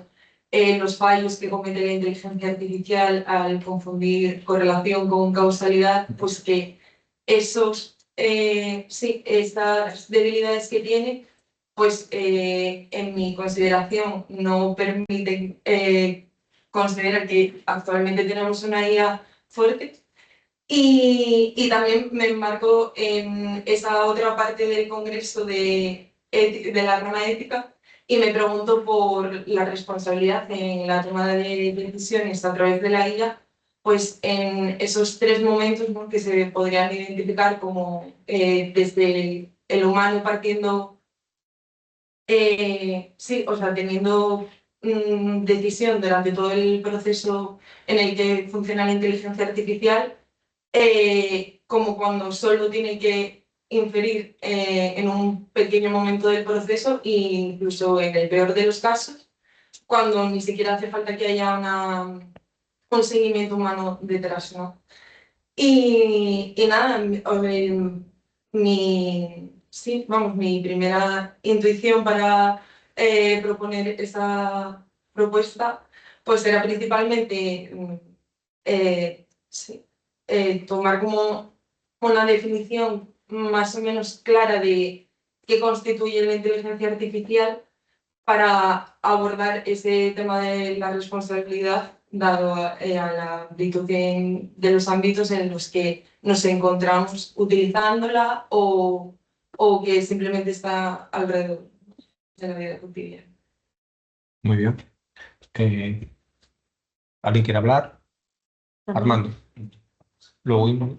los fallos que comete la inteligencia artificial al confundir correlación con causalidad, pues que esos, sí, estas debilidades que tiene pues en mi consideración no permiten considerar que actualmente tenemos una IA fuerte. Y también me enmarco en esa otra parte del Congreso de la rama ética y me pregunto por la responsabilidad en la toma de decisiones a través de la IA, pues en esos tres momentos, ¿no?, que se podrían identificar como desde el humano partiendo. Sí, o sea, teniendo decisión durante todo el proceso en el que funciona la inteligencia artificial, como cuando solo tiene que inferir en un pequeño momento del proceso e incluso en el peor de los casos, cuando ni siquiera hace falta que haya un seguimiento humano detrás, ¿no? Y nada, sí, vamos, mi primera intuición para proponer esa propuesta, pues era principalmente sí, tomar como una definición más o menos clara de qué constituye la inteligencia artificial para abordar ese tema de la responsabilidad, dado a la amplitud de los ámbitos en los que nos encontramos utilizándola o que simplemente está alrededor de la vida cotidiana. Muy bien. ¿Alguien quiere hablar? Armando. Luego Inma.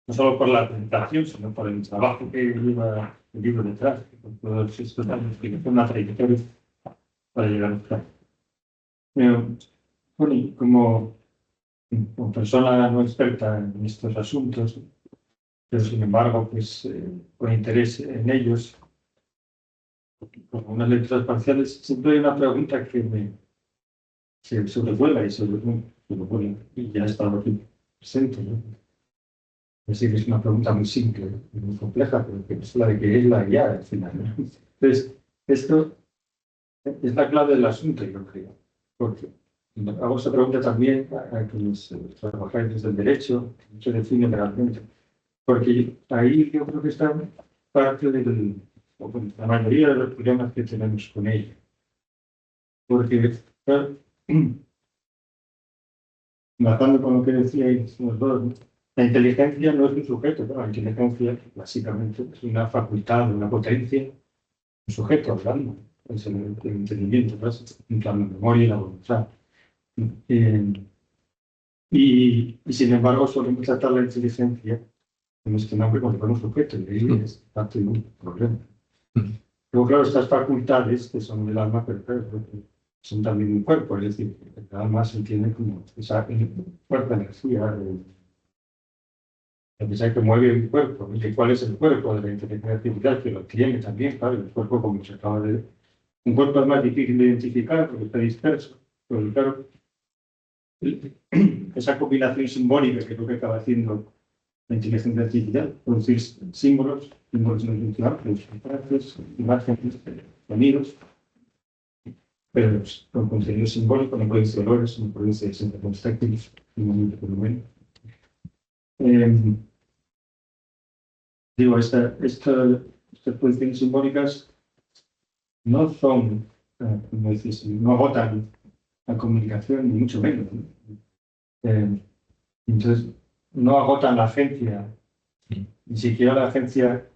No solo por la presentación, sino por el trabajo que lleva el libro detrás, con todos estos años que fue una trayectoria para llegar hasta aquí. Bueno, y como persona no experta en estos asuntos, pero sin embargo, pues con interés en ellos, con unas lecturas parciales, siempre hay una pregunta que se sobrevuela y y ya ha estado aquí presente, ¿no? Es decir, es una pregunta muy simple y muy compleja, pero que es la de qué es la IA al final, ¿no? Entonces, esto es la clave del asunto, yo creo, porque hago esa pregunta también a quienes trabajáis desde el derecho, que se define realmente, porque ahí yo creo que está parte la mayoría de los problemas que tenemos con ella. Porque, matando con lo que decíais los dos, ¿no? La inteligencia no es un sujeto, ¿no? La inteligencia básicamente es una facultad, una potencia, un sujeto hablando, es el entendimiento, la memoria y la voluntad. Y sin embargo solemos tratar la inteligencia en este nombre como un sujeto, y ahí es parte de un problema. Luego, claro, estas facultades que son del alma, pero son también un cuerpo, es decir, el alma se entiende como esa fuerte energía que mueve el cuerpo. ¿Y cuál es el cuerpo de la inteligencia artificial? Que lo tiene también, claro, el cuerpo, como se acaba de ver. Un cuerpo es más difícil de identificar porque está disperso, pero claro, esa combinación simbólica que es lo que acaba haciendo la inteligencia artificial, producir símbolos no funcionales, frases, imágenes, sonidos, pero con contenido simbólico, no produce olores, no produce sensaciones táctiles, en un momento por lo menos. Digo, estas producciones simbólicas no son, como dices, no agotan la comunicación, ni mucho menos, ¿no? Entonces, no agotan la agencia, ni siquiera la agencia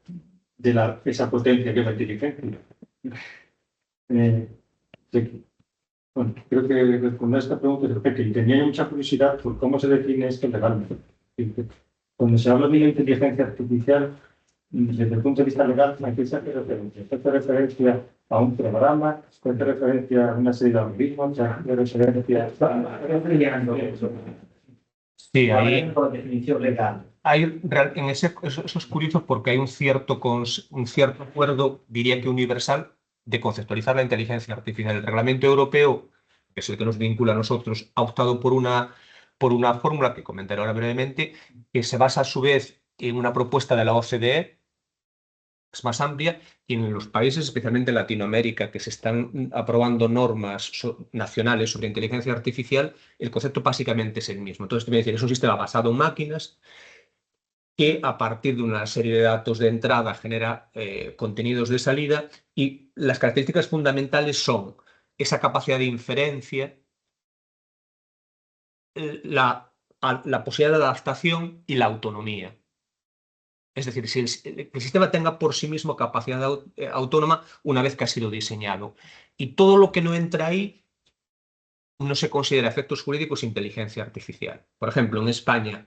de esa potencia que es la inteligencia. Bueno, creo que responder a esta pregunta es perfecto. Y tenía mucha curiosidad por cómo se define esto legalmente. Cuando se habla de la inteligencia artificial, desde el punto de vista legal, ¿a qué se hace referencia? ¿Se hace referencia a un programa? ¿Se hace referencia a una serie de algoritmos? ¿Se hace referencia Sí, ahí por definición legal? Eso es curioso porque hay un cierto acuerdo, diría que universal, de conceptualizar la inteligencia artificial. El reglamento europeo, que es el que nos vincula a nosotros, ha optado por una fórmula que comentaré ahora brevemente, que se basa a su vez en una propuesta de la OCDE, es más amplia, y en los países, especialmente en Latinoamérica, que se están aprobando normas nacionales sobre inteligencia artificial, el concepto básicamente es el mismo. Entonces, es un sistema basado en máquinas que a partir de una serie de datos de entrada genera contenidos de salida, y las características fundamentales son esa capacidad de inferencia, la posibilidad de adaptación y la autonomía. Es decir, si el sistema tenga por sí mismo capacidad autónoma una vez que ha sido diseñado. Y todo lo que no entra ahí no se considera efectos jurídicos inteligencia artificial. Por ejemplo, en España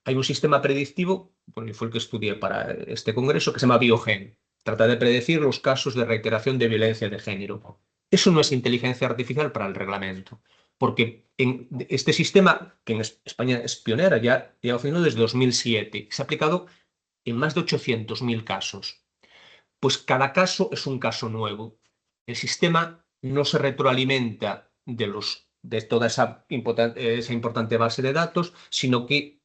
hay un sistema predictivo, bueno, fue el que estudié para este congreso, que se llama Biogen. Trata de predecir los casos de reiteración de violencia de género. Eso no es inteligencia artificial para el reglamento, porque en este sistema, que en España es pionera, ya funcionó desde 2007, se ha aplicado en más de 800.000 casos. Pues cada caso es un caso nuevo. El sistema no se retroalimenta de toda esa importante base de datos, sino que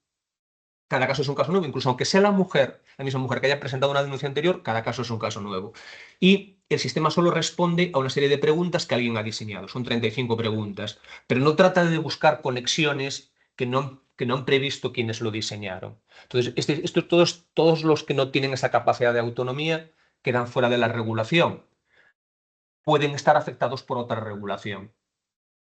cada caso es un caso nuevo. Incluso aunque sea la misma mujer que haya presentado una denuncia anterior, cada caso es un caso nuevo. Y el sistema solo responde a una serie de preguntas que alguien ha diseñado. Son 35 preguntas, pero no trata de buscar conexiones que no han previsto quienes lo diseñaron. Entonces, todos los que no tienen esa capacidad de autonomía quedan fuera de la regulación. Pueden estar afectados por otra regulación.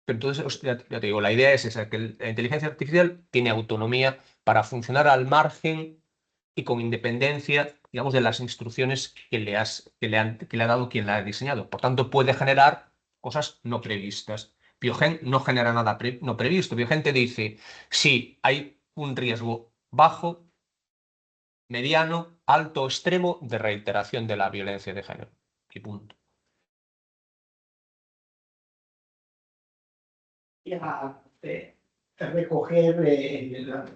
Pero entonces, ya te digo, la idea es esa, que la inteligencia artificial tiene autonomía para funcionar al margen y con independencia, digamos, de las instrucciones que le ha dado quien la ha diseñado. Por tanto, puede generar cosas no previstas. Biogen no genera nada no previsto. Biogen te dice si hay un riesgo bajo, mediano, alto o extremo de reiteración de la violencia de género. Y punto. Recoger,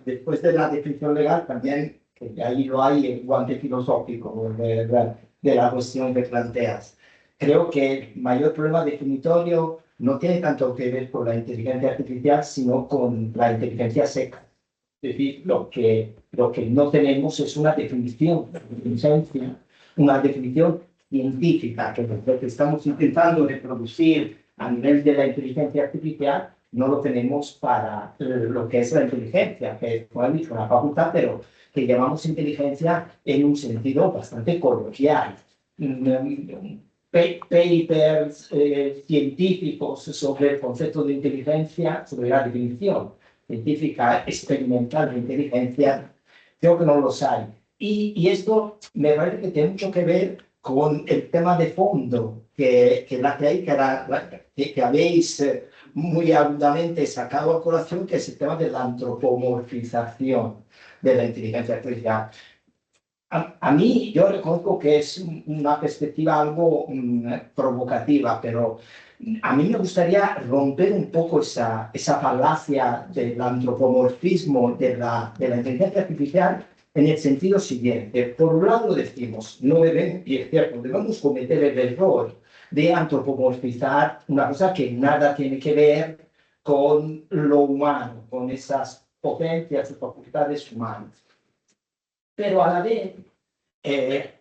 después de la definición legal, también, que ahí lo hay, el guante filosófico de la cuestión que planteas. Creo que el mayor problema definitorio no tiene tanto que ver con la inteligencia artificial, sino con la inteligencia seca. Es decir, lo que no tenemos es una definición de inteligencia, una definición científica, que lo que estamos intentando reproducir a nivel de la inteligencia artificial no lo tenemos para lo que es la inteligencia, que es, como han dicho, una facultad, pero que llamamos inteligencia en un sentido bastante coloquial. Papers científicos sobre el concepto de inteligencia, sobre la definición científica experimental de inteligencia, creo que no los hay. Y esto me parece que tiene mucho que ver con el tema de fondo que habéis muy agudamente sacado a colación, que es el tema de la antropomorfización de la inteligencia artificial. A mí, yo reconozco que es una perspectiva algo provocativa, pero a mí me gustaría romper un poco esa falacia del antropomorfismo de la inteligencia artificial en el sentido siguiente. Por un lado decimos, y es cierto, debemos cometer el error de antropomorfizar una cosa que nada tiene que ver con lo humano, con esas potencias y facultades humanas. Pero a la vez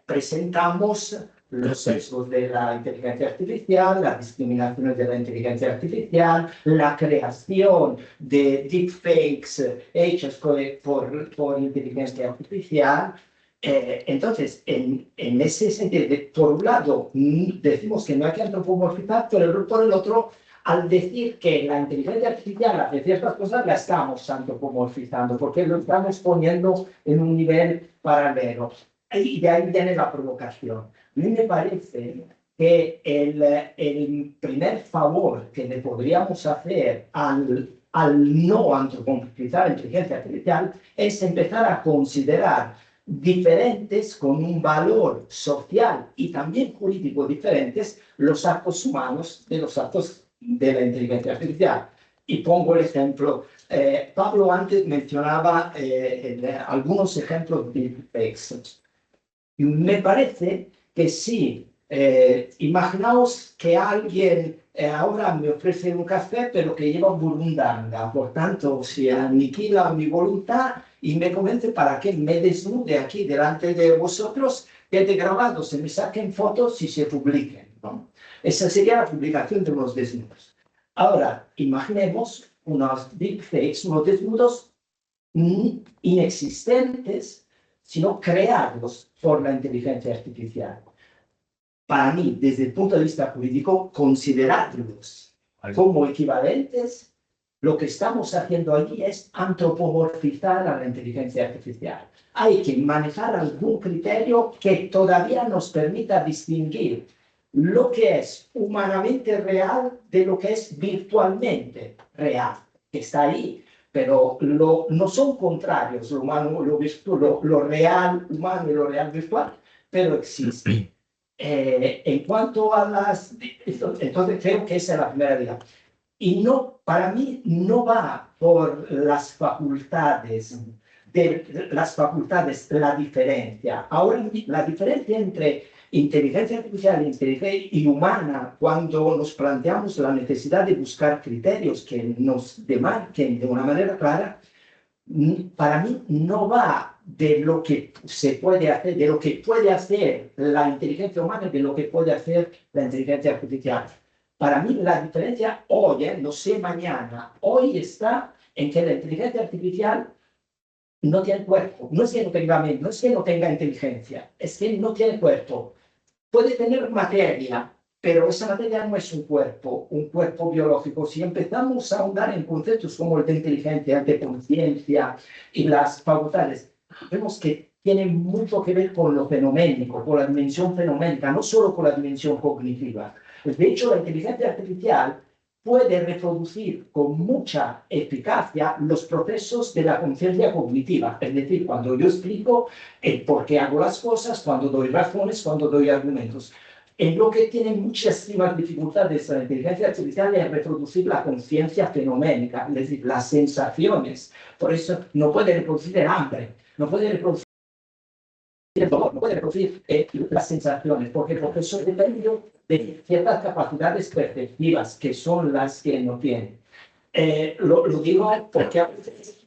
presentamos los sesgos de la inteligencia artificial, las discriminaciones de la inteligencia artificial, la creación de deepfakes hechos por inteligencia artificial. Entonces, en ese sentido, por un lado, decimos que no hay que antropomorfizar, pero por el otro, al decir que la inteligencia artificial hace ciertas cosas, la estamos antropomorfizando, porque lo estamos poniendo en un nivel paralelo. Y de ahí viene la provocación. A mí me parece que el primer favor que le podríamos hacer al no antropomorfizar la inteligencia artificial es empezar a considerar diferentes, con un valor social y también jurídico diferentes, los actos humanos de los actos de la inteligencia artificial. Y pongo el ejemplo. Pablo antes mencionaba algunos ejemplos de deepfakes. Me parece que sí. Imaginaos que alguien ahora me ofrece un café, pero que lleva burundanga. Por tanto, se aniquila mi voluntad y me convence para que me desnude aquí delante de vosotros, quede grabado, se me saquen fotos y se publiquen, ¿no? Esa sería la publicación de los desnudos. Ahora, imaginemos unos deepfakes, unos desnudos inexistentes, sino creados por la inteligencia artificial. Para mí, desde el punto de vista jurídico, considerarlos como equivalentes, lo que estamos haciendo aquí es antropomorfizar a la inteligencia artificial. Hay que manejar algún criterio que todavía nos permita distinguir lo que es humanamente real de lo que es virtualmente real, que está ahí. Pero no son contrarios, lo humano, lo real humano y lo real virtual, pero existen. En cuanto a las... Entonces creo que esa es la primera idea. Y no, para mí no va por las facultades, la diferencia. Ahora, la diferencia entre inteligencia artificial y humana, cuando nos planteamos la necesidad de buscar criterios que nos demarquen de una manera clara, para mí no va de lo que se puede hacer, de lo que puede hacer la inteligencia humana y de lo que puede hacer la inteligencia artificial. Para mí la diferencia hoy, no sé mañana, hoy está en que la inteligencia artificial no tiene cuerpo. No es que no tenga mente, no es que no tenga inteligencia, es que no tiene cuerpo. Puede tener materia, pero esa materia no es un cuerpo biológico. Si empezamos a ahondar en conceptos como el de inteligencia, de conciencia y las facultades, vemos que tienen mucho que ver con lo fenoménico, con la dimensión fenoménica, no solo con la dimensión cognitiva. De hecho, la inteligencia artificial puede reproducir con mucha eficacia los procesos de la conciencia cognitiva. Es decir, cuando yo explico el por qué hago las cosas, cuando doy razones, cuando doy argumentos. En lo que tiene muchísimas dificultades la inteligencia artificial es reproducir la conciencia fenoménica, es decir, las sensaciones. Por eso no puede reproducir el hambre, no puede reproducir el dolor, no puede reproducir las sensaciones, porque el proceso depende de ciertas capacidades perceptivas que son las que no tiene. Lo digo porque a veces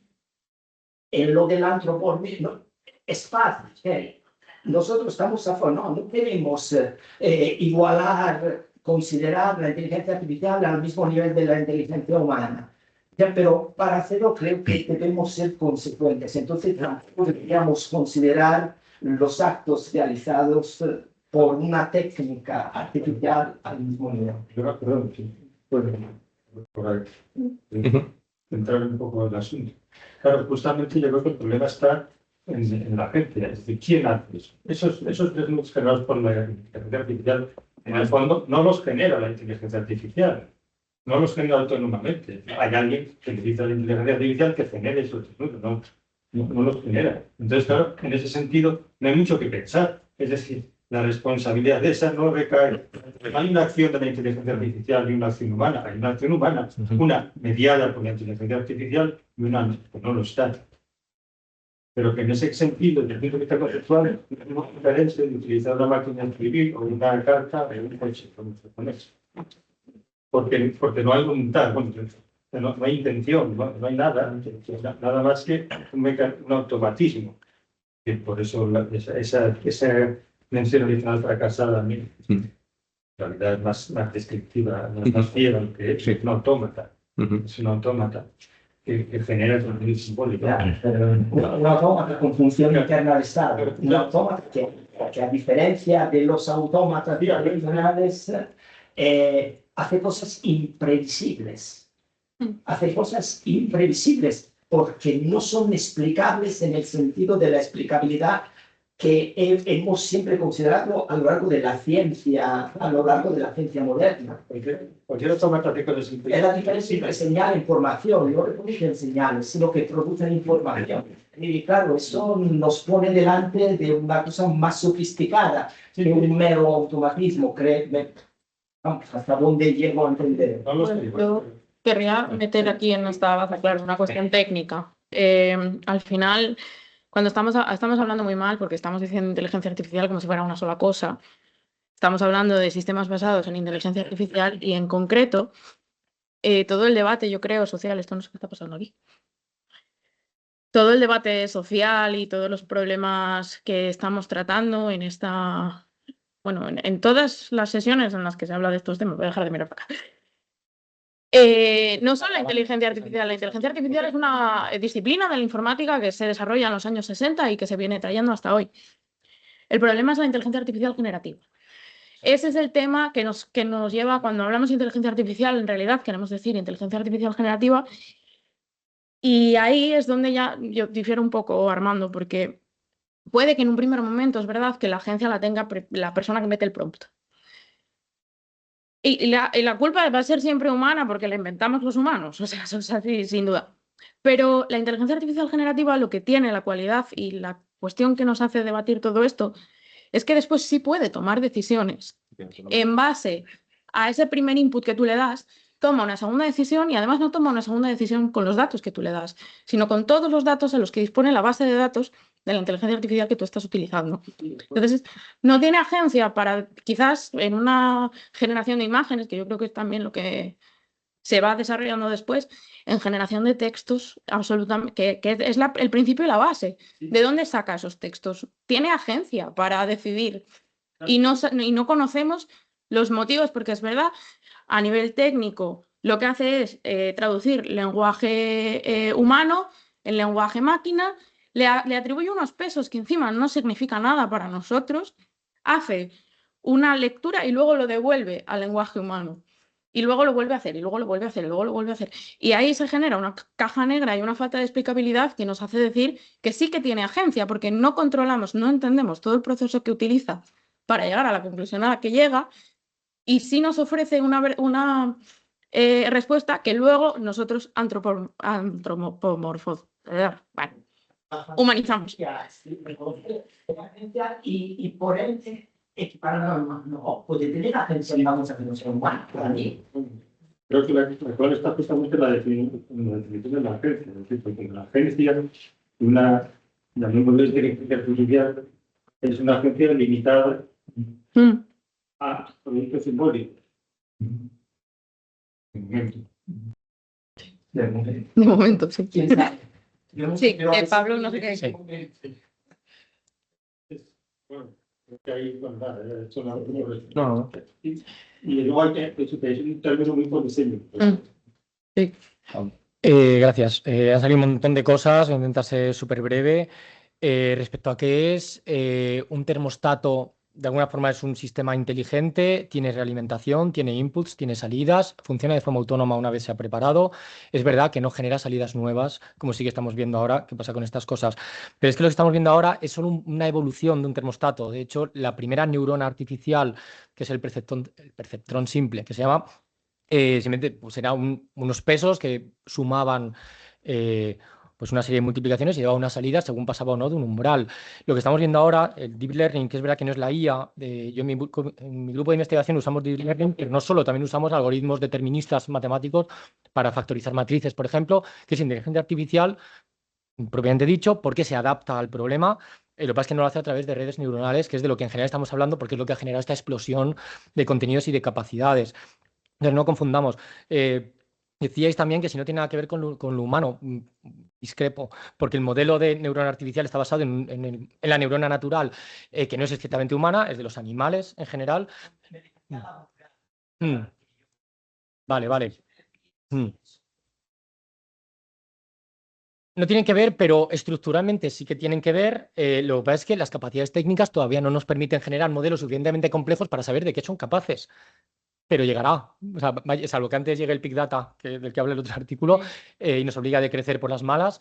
en lo del antropomorfismo es fácil. Nosotros estamos a favor, no queremos igualar, considerar la inteligencia artificial al mismo nivel de la inteligencia humana. Pero para hacerlo creo que debemos ser consecuentes. Entonces deberíamos considerar los actos realizados por una técnica artificial al mismo nivel. Perdón, sí. Por entrar un poco en el asunto. Claro, justamente yo creo que el problema está en la gente, es decir, ¿quién hace eso? Esos desnudos generados por la inteligencia artificial, en el fondo, no los genera la inteligencia artificial, no los genera autónomamente. Hay alguien que necesita la inteligencia artificial que genere esos desnudos, no los genera. Entonces, claro, en ese sentido, no hay mucho que pensar. Es decir, la responsabilidad de esa no recae. No hay una acción de la inteligencia artificial y una acción humana. Hay una acción humana, una mediada por la inteligencia artificial y una que no lo está. Pero que en ese sentido, desde el punto de vista conceptual, tenemos diferencia de utilizar una máquina de escribir o una carta de un coche, porque no hay voluntad. Bueno, no hay intención, no hay nada, nada más que un automatismo. Y por eso esa mención original fracasada a mí, en realidad es más descriptiva, más fiel al que es un autómata. Es un autómata que genera el contenido simbólico. Un autómata con función interna al Estado. Un autómata que a diferencia de los autómatas tradicionales, hace cosas imprevisibles. Hace cosas imprevisibles porque no son explicables en el sentido de la explicabilidad que hemos siempre considerado a lo largo de la ciencia, moderna. Cualquier autómata hace cosas Es la diferencia entre señal e información, no reproducen señales, sino que producen información. Y claro, eso nos pone delante de una cosa más sofisticada que un mero automatismo. Hasta dónde llego a entender. Yo querría meter aquí en esta baza, claro, una cuestión técnica. Al final, cuando estamos hablando muy mal, porque estamos diciendo inteligencia artificial como si fuera una sola cosa, estamos hablando de sistemas basados en inteligencia artificial y en concreto, todo el debate, yo creo, social, esto no sé qué está pasando aquí. Todo el debate social y todos los problemas que estamos tratando en esta... Bueno, en todas las sesiones en las que se habla de estos temas, voy a dejar de mirar para acá. No solo la inteligencia artificial es una disciplina de la informática que se desarrolla en los años 60 y que se viene trayendo hasta hoy. El problema es la inteligencia artificial generativa. Ese es el tema que nos lleva, cuando hablamos de inteligencia artificial, en realidad queremos decir inteligencia artificial generativa, y ahí es donde ya yo difiero un poco, Armando, porque puede que en un primer momento es verdad que la agencia la tenga la persona que mete el prompt. Y la culpa va a ser siempre humana porque la inventamos los humanos, o sea, eso es así, sin duda. Pero la inteligencia artificial generativa lo que tiene, la cualidad y la cuestión que nos hace debatir todo esto, es que después sí puede tomar decisiones en base a ese primer input que tú le das, toma una segunda decisión y además no toma una segunda decisión con los datos que tú le das, sino con todos los datos en los que dispone la base de datos de la inteligencia artificial que tú estás utilizando. Entonces, no tiene agencia para, quizás en una generación de imágenes, que yo creo que es también lo que se va desarrollando después, en generación de textos, absolutamente, que es el principio y la base. ¿De dónde saca esos textos? Tiene agencia para decidir y no conocemos los motivos, porque es verdad, a nivel técnico, lo que hace es traducir lenguaje humano en lenguaje máquina, le atribuye unos pesos que encima no significa nada para nosotros, hace una lectura y luego lo devuelve al lenguaje humano. Y luego lo vuelve a hacer, y luego lo vuelve a hacer, y luego lo vuelve a hacer. Y ahí se genera una caja negra y una falta de explicabilidad que nos hace decir que sí que tiene agencia, porque no controlamos, no entendemos todo el proceso que utiliza para llegar a la conclusión a la que llega, y sí nos ofrece una respuesta que luego nosotros humanizamos. Y por ende, no puede tener agencia, vamos a hacer humana para mí. Creo que la cual está justamente la definición de la agencia. Es decir, porque la agencia, llamémosle inteligencia artificial, es una agencia limitada a productos simbólicos. De momento, sí. ¿Quién sabe? Sí, Pablo no sé qué. Sí. Bueno, creo que ahí, bueno, nada, he hecho No. Y luego hay que, es un término muy por diseño. Sí. Gracias. Han salido un montón de cosas, voy a intentar ser súper breve. Respecto a qué es un termostato, de alguna forma es un sistema inteligente, tiene realimentación, tiene inputs, tiene salidas, funciona de forma autónoma una vez se ha preparado. Es verdad que no genera salidas nuevas, como sí que estamos viendo ahora, qué pasa con estas cosas. Pero es que lo que estamos viendo ahora es solo una evolución de un termostato. De hecho, la primera neurona artificial, que es el perceptrón simple, que se llama, simplemente pues eran unos pesos que sumaban pues una serie de multiplicaciones y daba una salida según pasaba o no de un umbral. Lo que estamos viendo ahora, el Deep Learning, que es verdad que no es la IA, yo en mi grupo de investigación usamos Deep Learning, pero no solo, también usamos algoritmos deterministas matemáticos para factorizar matrices, por ejemplo, que es inteligencia artificial, propiamente dicho, porque se adapta al problema. Lo que pasa es que no lo hace a través de redes neuronales, que es de lo que en general estamos hablando, porque es lo que ha generado esta explosión de contenidos y de capacidades. Entonces, no confundamos. Decíais también que si no tiene nada que ver con lo humano, discrepo, porque el modelo de neurona artificial está basado en la neurona natural, que no es estrictamente humana, es de los animales en general. Vale, vale. No tienen que ver, pero estructuralmente sí que tienen que ver. Lo que pasa es que las capacidades técnicas todavía no nos permiten generar modelos suficientemente complejos para saber de qué son capaces. Pero llegará. O sea, salvo que antes llegue el Big Data, del que habla el otro artículo, y nos obliga a decrecer por las malas,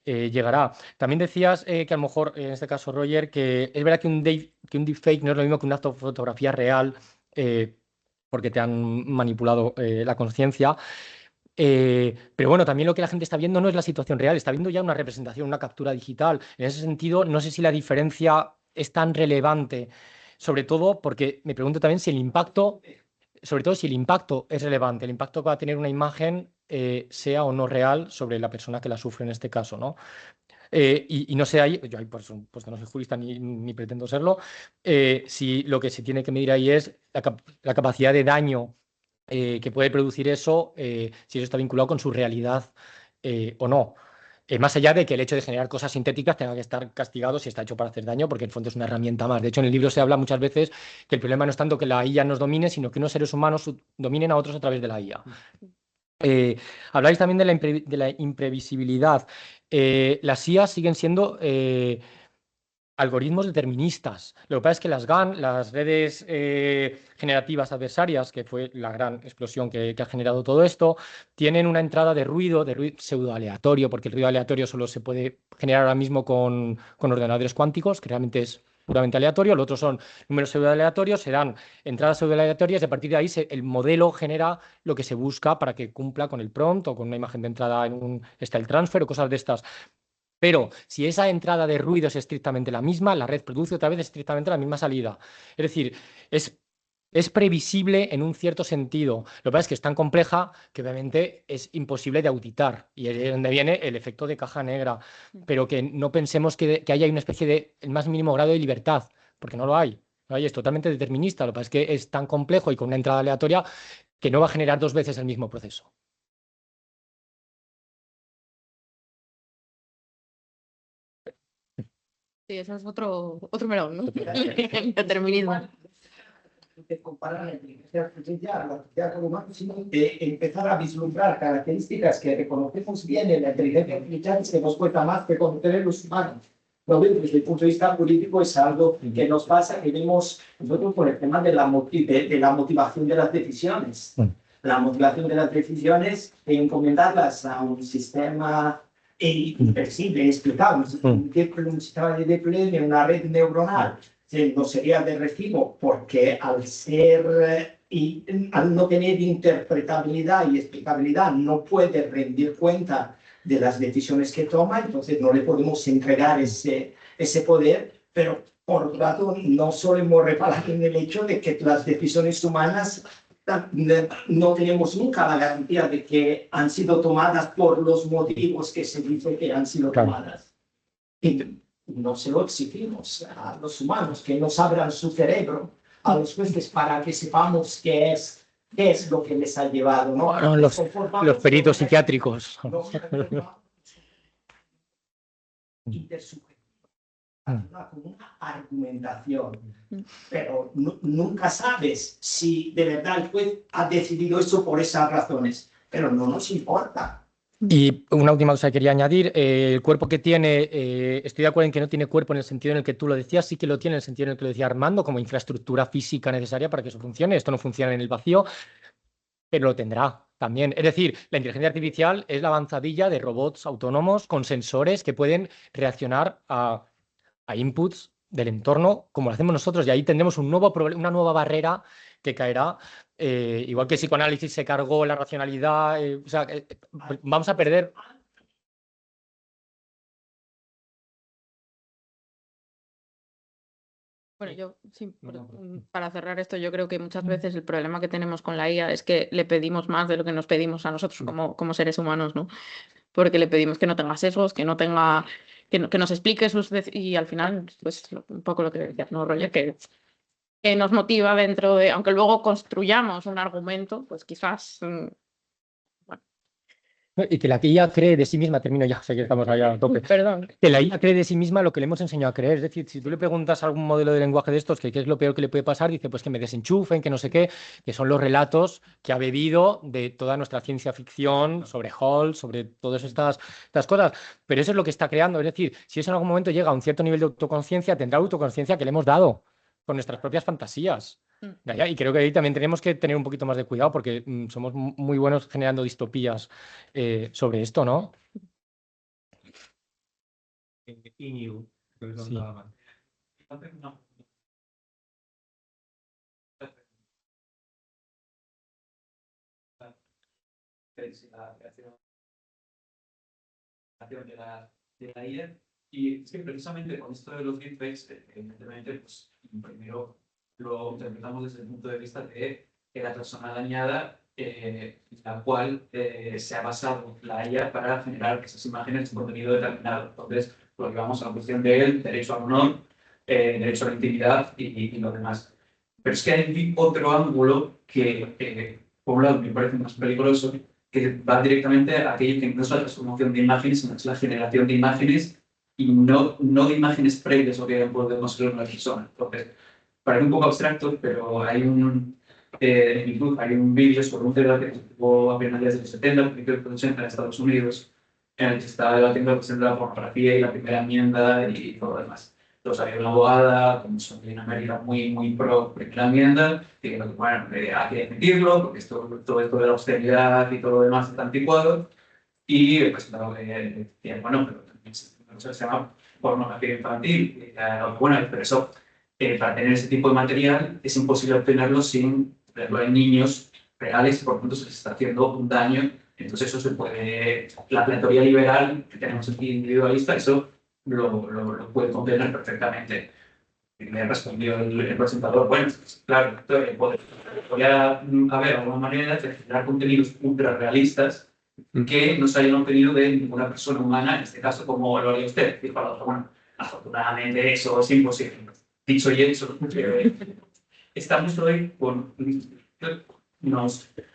llegará. También decías que a lo mejor, en este caso, Roger, que es verdad que un deepfake no es lo mismo que una fotografía real, porque te han manipulado la conciencia. Pero bueno, también lo que la gente está viendo no es la situación real, está viendo ya una representación, una captura digital. En ese sentido, no sé si la diferencia es tan relevante, sobre todo porque me pregunto también si el impacto, sobre todo si el impacto es relevante, el impacto que va a tener una imagen, sea o no real sobre la persona que la sufre en este caso, ¿no? Y no sé ahí, yo ahí pues no soy jurista ni pretendo serlo, si lo que se tiene que medir ahí es la capacidad de daño que puede producir eso, si eso está vinculado con su realidad o no. Más allá de que el hecho de generar cosas sintéticas tenga que estar castigado si está hecho para hacer daño, porque en el fondo es una herramienta más. De hecho, en el libro se habla muchas veces que el problema no es tanto que la IA nos domine, sino que unos seres humanos dominen a otros a través de la IA. Habláis también de la imprevisibilidad. Las IA siguen siendo algoritmos deterministas. Lo que pasa es que las GAN, las redes generativas adversarias, que fue la gran explosión que ha generado todo esto, tienen una entrada de ruido pseudo aleatorio, porque el ruido aleatorio solo se puede generar ahora mismo con ordenadores cuánticos, que realmente es puramente aleatorio. Lo otro son números pseudo aleatorios, se dan entradas pseudo aleatorias y a partir de ahí el modelo genera lo que se busca para que cumpla con el prompt o con una imagen de entrada en un style transfer o cosas de estas. Pero si esa entrada de ruido es estrictamente la misma, la red produce otra vez estrictamente la misma salida. Es decir, es previsible en un cierto sentido. Lo que pasa es que es tan compleja que obviamente es imposible de auditar. Y es de donde viene el efecto de caja negra. Pero que no pensemos que haya una especie de el más mínimo grado de libertad, porque no lo hay. No hay, es totalmente determinista. Lo que pasa es que es tan complejo y con una entrada aleatoria que no va a generar dos veces el mismo proceso. Sí, eso es otro melón, ¿no? El determinismo. De comparar la inteligencia artificial, la artificial humana, sino de empezar a vislumbrar características que reconocemos bien en la inteligencia artificial que nos cuesta más que conocer los humanos. Lo veo desde el punto de vista político, es algo que nos pasa, que vemos nosotros por el tema de la motivación de las decisiones. La motivación de las decisiones e encomendarlas a un sistema impresible, explicable, un sistema de deep learning, una red neuronal. No sería de recibo porque al no tener interpretabilidad y explicabilidad no puede rendir cuenta de las decisiones que toma, entonces no le podemos entregar ese poder, pero por otro lado no solemos reparar en el hecho de que las decisiones humanas no tenemos nunca la garantía de que han sido tomadas por los motivos que se dice que han sido tomadas. Y no se lo exigimos a los humanos, que nos abran su cerebro a los jueces para que sepamos qué es lo que les ha llevado, ¿no? Bueno, los peritos psiquiátricos. Con una argumentación, pero nunca sabes si de verdad el juez ha decidido eso por esas razones, pero no nos importa. Y una última cosa que quería añadir, el cuerpo que tiene, estoy de acuerdo en que no tiene cuerpo en el sentido en el que tú lo decías, sí que lo tiene en el sentido en el que lo decía Armando, como infraestructura física necesaria para que eso funcione. Esto no funciona en el vacío, pero lo tendrá también. Es decir, la inteligencia artificial es la avanzadilla de robots autónomos con sensores que pueden reaccionar a inputs del entorno como lo hacemos nosotros, y ahí tendremos una nueva barrera que caerá, igual que el psicoanálisis se cargó la racionalidad, o sea, vamos a perder. Bueno, yo sí, para cerrar esto, yo creo que muchas veces el problema que tenemos con la IA es que le pedimos más de lo que nos pedimos a nosotros como seres humanos, ¿no? Porque le pedimos que no tenga sesgos, que no tenga, que nos explique y al final, pues un poco lo que decías, ¿no, Roger? Que nos motiva dentro de, aunque luego construyamos un argumento, pues quizás Y que la IA cree de sí misma, termino ya, sé que estamos allá a tope. Perdón. Que la IA cree de sí misma lo que le hemos enseñado a creer. Es decir, si tú le preguntas a algún modelo de lenguaje de estos que qué es lo peor que le puede pasar, dice pues que me desenchufen, que no sé qué, que son los relatos que ha bebido de toda nuestra ciencia ficción sobre Hall, sobre todas estas cosas. Pero eso es lo que está creando. Es decir, si eso en algún momento llega a un cierto nivel de autoconciencia, tendrá autoconciencia que le hemos dado con nuestras propias fantasías. Y creo que ahí también tenemos que tener un poquito más de cuidado porque somos muy buenos generando distopías sobre esto, ¿no? Iñigo, que es donde Sí. va. La creación de la IA. Y es que precisamente con esto de los deepfakes, evidentemente, pues primero lo interpretamos desde el punto de vista de la persona dañada, la cual se ha basado la IA para generar esas imágenes de contenido determinado. Entonces, lo llevamos a la cuestión del derecho al honor, derecho a la intimidad y lo demás. Pero es que hay otro ángulo que, por un lado, me parece más peligroso, que va directamente a aquello que no es la transformación de imágenes, sino es la generación de imágenes y no de imágenes previas o que podemos ser una persona. Entonces, parece un poco abstracto, pero hay en YouTube hay un vídeo sobre un debate que tuvo a finales de los 70, principios de los 80 en Estados Unidos, en el que estaba debatiendo la cuestión de la pornografía y la primera enmienda y todo lo demás. Entonces había una abogada, como son en América, muy pro primera enmienda, que bueno, hay que admitirlo, porque todo esto de la austeridad y todo lo demás está anticuado. Y pues decían, bueno, pero también se llama pornografía infantil. Bueno, pero eso, para tener ese tipo de material, es imposible obtenerlo sin verlo en niños reales y por lo tanto se les está haciendo un daño. Entonces eso se puede, la teoría liberal que tenemos aquí individualista, eso lo puede comprender perfectamente. Y me respondió el presentador, bueno, pues, claro, podría haber alguna manera de generar contenidos ultra realistas que no se hayan obtenido de ninguna persona humana, en este caso, como lo haría usted. Dijo la otra, bueno, afortunadamente eso es imposible. Dicho y hecho, estamos hoy con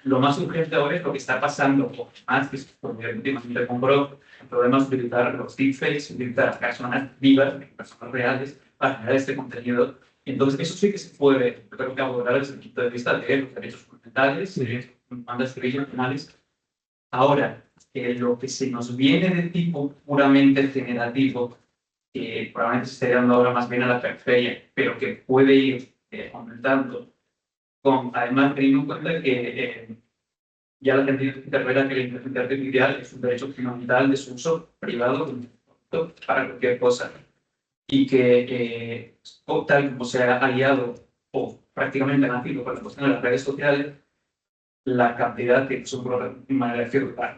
lo más urgente ahora es lo que está pasando, o más que porque últimamente compró podemos utilizar los deepfakes, utilizar personas vivas, personas reales, para generar este contenido. Entonces, eso sí que se puede, creo que abordar desde el punto de vista de los derechos fundamentales, de demandas tradicionales. Ahora, lo que se nos viene de tipo puramente generativo, que probablemente se esté dando ahora más bien a la periferia, pero que puede ir aumentando, además teniendo en cuenta que ya la gente interpreta que la inteligencia artificial es un derecho fundamental de su uso privado para cualquier cosa y que tal como se ha aliado o prácticamente nacido con la cuestión de las redes sociales, la cantidad que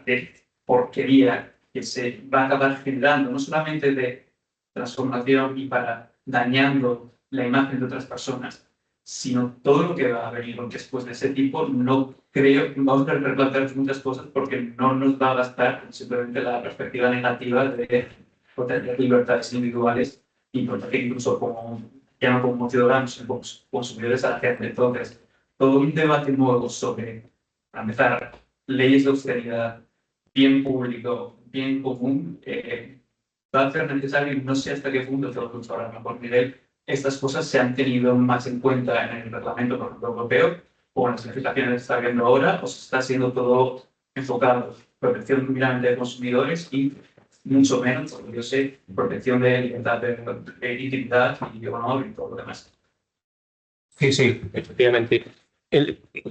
de porquería que se va a acabar generando, no solamente de transformación y para dañando la imagen de otras personas, sino todo lo que va a venir después de ese tipo, no creo que vamos a replantear muchas cosas porque no nos va a bastar simplemente la perspectiva negativa de proteger libertades individuales y proteger incluso ya no como ciudadanos, sino como consumidores a la gente. Entonces, todo un debate nuevo sobre, para empezar, leyes de austeridad, bien público, bien común, va a ser necesario y no sé hasta qué punto, ahora a mejor nivel, estas cosas se han tenido más en cuenta en el reglamento, por ejemplo, europeo, o en las legislaciones que se está viendo ahora, o se está haciendo todo enfocado protección meramente de consumidores y mucho menos, porque yo sé, protección de libertad de intimidad y honor y todo lo demás. Sí, sí, efectivamente.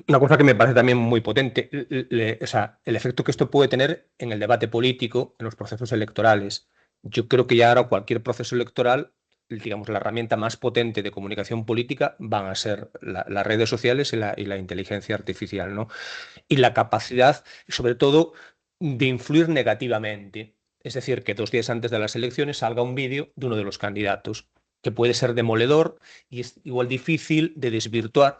Una cosa que me parece también muy potente, o sea, el efecto que esto puede tener en el debate político, en los procesos electorales. Yo creo que ya ahora cualquier proceso electoral, digamos, la herramienta más potente de comunicación política van a ser las redes sociales y la inteligencia artificial, ¿no? Y la capacidad, sobre todo, de influir negativamente. Es decir, que 2 días antes de las elecciones salga un vídeo de uno de los candidatos, que puede ser demoledor y es igual difícil de desvirtuar.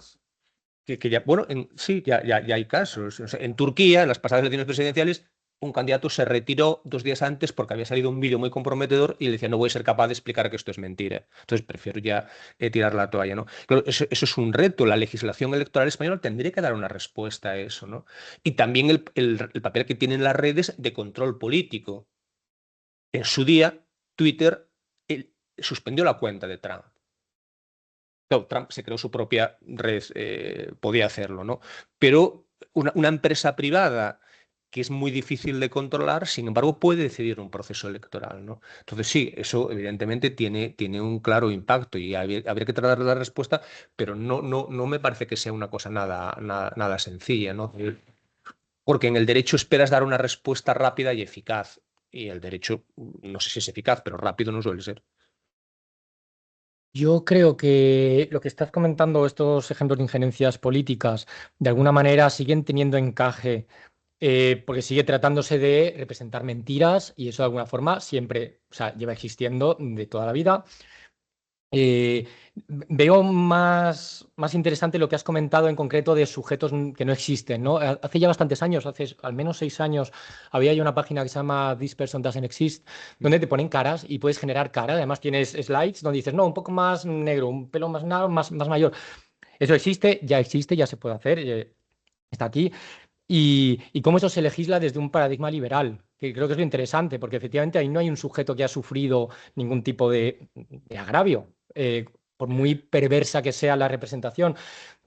Que ya, bueno, sí, ya hay casos. O sea, en Turquía, en las pasadas elecciones presidenciales, un candidato se retiró 2 días antes porque había salido un vídeo muy comprometedor y le decía, no voy a ser capaz de explicar que esto es mentira. Entonces prefiero ya tirar la toalla, ¿no? Claro, eso es un reto. La legislación electoral española tendría que dar una respuesta a eso, ¿no? Y también el papel que tienen las redes de control político. En su día, Twitter suspendió la cuenta de Trump. Claro, Trump se creó su propia red, podía hacerlo, ¿no? Pero una empresa privada que es muy difícil de controlar, sin embargo, puede decidir un proceso electoral, ¿no? Entonces, sí, eso evidentemente tiene un claro impacto y habría que tratar de dar respuesta, pero no me parece que sea una cosa nada sencilla, ¿no? Porque en el derecho esperas dar una respuesta rápida y eficaz, y el derecho, no sé si es eficaz, pero rápido no suele ser. Yo creo que lo que estás comentando, estos ejemplos de injerencias políticas, de alguna manera siguen teniendo encaje, porque sigue tratándose de representar mentiras y eso de alguna forma siempre, o sea, lleva existiendo de toda la vida. Veo más interesante lo que has comentado en concreto de sujetos que no existen, ¿no? Hace ya bastantes años, hace al menos 6 años, había ya una página que se llama This Person Doesn't Exist, donde te ponen caras y puedes generar caras. Además tienes slides donde dices, no, un poco más negro, un pelo más negro, más mayor. Eso existe, ya se puede hacer, está aquí. Y cómo eso se legisla desde un paradigma liberal, que creo que es lo interesante, porque efectivamente ahí no hay un sujeto que ha sufrido ningún tipo de agravio, por muy perversa que sea la representación.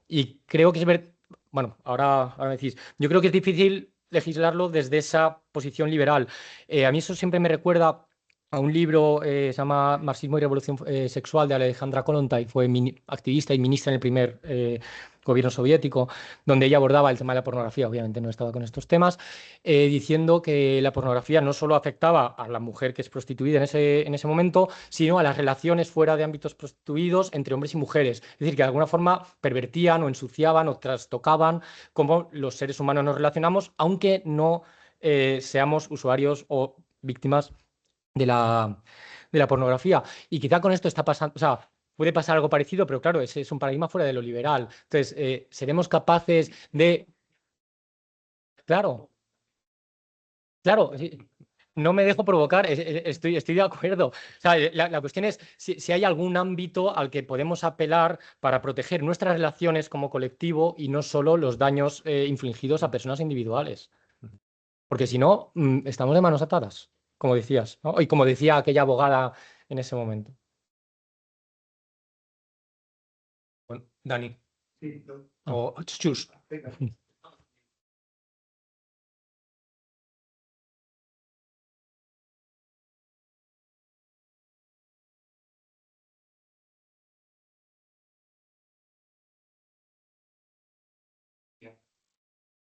Y creo que es bueno, ahora me decís, yo creo que es difícil legislarlo desde esa posición liberal. A mí eso siempre me recuerda a un libro, se llama Marxismo y Revolución Sexual, de Alejandra Kollontai, fue activista y ministra en el primer gobierno soviético, donde ella abordaba el tema de la pornografía, obviamente no estaba con estos temas, diciendo que la pornografía no solo afectaba a la mujer que es prostituida en ese momento, sino a las relaciones fuera de ámbitos prostituidos entre hombres y mujeres. Es decir, que de alguna forma pervertían o ensuciaban o trastocaban cómo los seres humanos nos relacionamos, aunque no seamos usuarios o víctimas de la pornografía. Y quizá con esto está pasando, o sea, puede pasar algo parecido, pero claro, ese es un paradigma fuera de lo liberal. Entonces, seremos capaces de... Claro, claro, no me dejo provocar, estoy de acuerdo. O sea, la cuestión es si hay algún ámbito al que podemos apelar para proteger nuestras relaciones como colectivo y no solo los daños infligidos a personas individuales. Porque si no, estamos de manos atadas, como decías, ¿no? Y como decía aquella abogada en ese momento. Bueno, Dani. Sí, no. O Chus.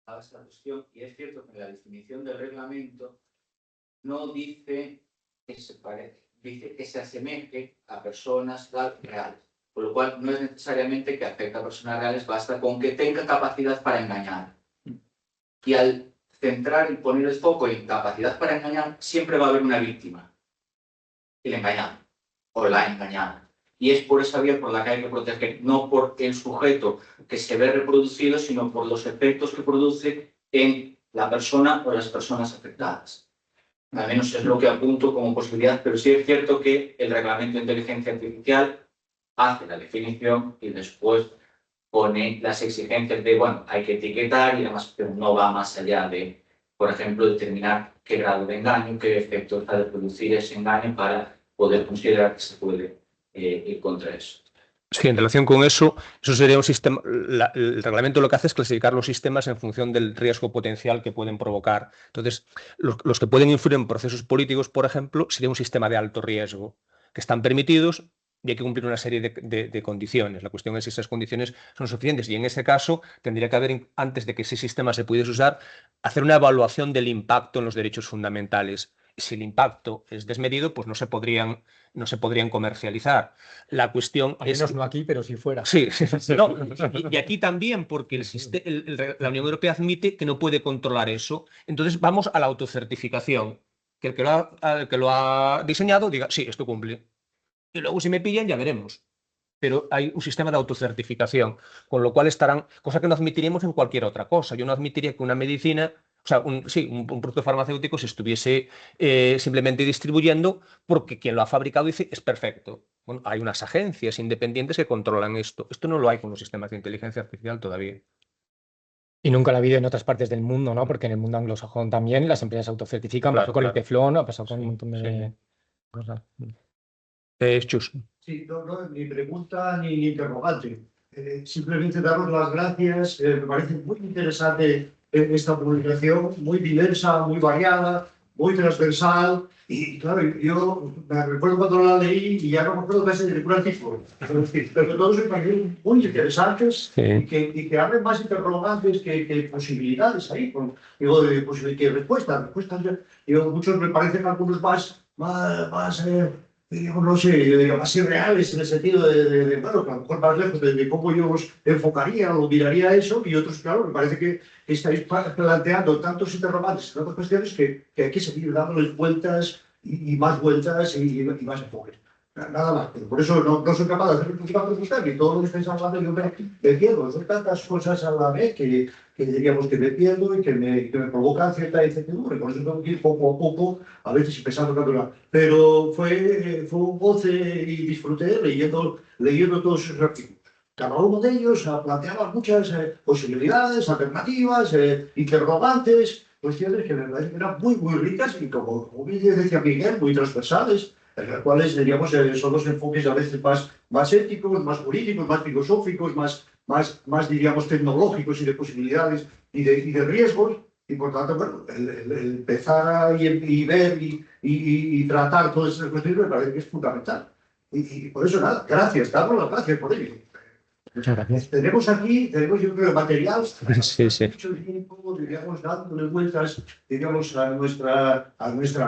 A esta cuestión, y es cierto que la definición del reglamento no dice que se parece, dice que se asemeje a personas reales, por lo cual no es necesariamente que afecte a personas reales, basta con que tenga capacidad para engañar. Y al centrar y poner el foco en capacidad para engañar, siempre va a haber una víctima, el engañado o la engañada. Y es por esa vía por la que hay que proteger, no por el sujeto que se ve reproducido, sino por los efectos que produce en la persona o las personas afectadas. Al menos es lo que apunto como posibilidad, pero sí es cierto que el reglamento de inteligencia artificial hace la definición y después pone las exigencias de, bueno, hay que etiquetar y demás, pero no va más allá de, por ejemplo, determinar qué grado de engaño, qué efectos ha de producir ese engaño para poder considerar que se puede ir contra eso. Sí, en relación con eso sería un sistema. El reglamento lo que hace es clasificar los sistemas en función del riesgo potencial que pueden provocar. Entonces, los que pueden influir en procesos políticos, por ejemplo, sería un sistema de alto riesgo, que están permitidos y hay que cumplir una serie de condiciones. La cuestión es si esas condiciones son suficientes y en ese caso tendría que haber, antes de que ese sistema se pudiese usar, hacer una evaluación del impacto en los derechos fundamentales. Si el impacto es desmedido, pues no se podrían comercializar. La cuestión al menos no aquí, pero si fuera. Sí, no, y aquí también, porque la Unión Europea admite que no puede controlar eso. Entonces vamos a la autocertificación. Que el que lo ha diseñado diga, sí, esto cumple. Y luego si me pillan ya veremos. Pero hay un sistema de autocertificación, con lo cual estarán, cosa que no admitiríamos en cualquier otra cosa. Yo no admitiría que una medicina O sea, un producto farmacéutico se estuviese simplemente distribuyendo porque quien lo ha fabricado dice es perfecto. Bueno, hay unas agencias independientes que controlan esto. Esto no lo hay con los sistemas de inteligencia artificial todavía. Y nunca lo ha habido en otras partes del mundo, ¿no? Porque en el mundo anglosajón también las empresas autocertifican. Claro, Pasó con el claro. teflón, ha pasado con un montón Sí. de cosas. Chus. Sí, no, ni pregunta ni interrogante. Simplemente daros las gracias. Me parece muy interesante esta publicación, muy diversa, muy variada, muy transversal. Y claro, yo me recuerdo cuando la leí y ya no me acuerdo casi de ningún artículo. Pero todos me parecieron muy interesantes y que abren más interrogantes que posibilidades ahí. Digo, que respuestas. Digo, muchos me parecen algunos más digamos, no sé, más irreales en el sentido bueno, que a lo mejor más lejos de cómo yo os enfocaría o miraría eso, y otros, claro, me parece que estáis planteando tantos interrogantes, tantas cuestiones que hay que seguir dándoles vueltas y más vueltas y más enfoques. Nada más, pero por eso no soy capaz de hacer una pregunta, que todo lo que estáis hablando yo me pierdo. Son tantas cosas a la vez que diríamos que me pierdo y que me provocan cierta incertidumbre. Por eso tengo que ir poco a poco, a veces pensando natural. Pero fue un goce y disfruté leyendo todos esos artículos. Cada uno de ellos planteaba muchas posibilidades, alternativas, interrogantes, cuestiones que me parecen eran muy, muy ricas y, como bien decía Miguel, muy transversales, en las cuales, diríamos, son los enfoques a veces más éticos, más jurídicos, más filosóficos, más diríamos, tecnológicos y de posibilidades y de riesgos. Y por tanto, bueno, el empezar y ver y tratar todas esas cuestiones me parece que es fundamental. Y por eso, nada, gracias, damos las gracias por ello. Muchas gracias. Tenemos yo creo, material, Sí. mucho tiempo, digamos, dándole vueltas, digamos, a nuestra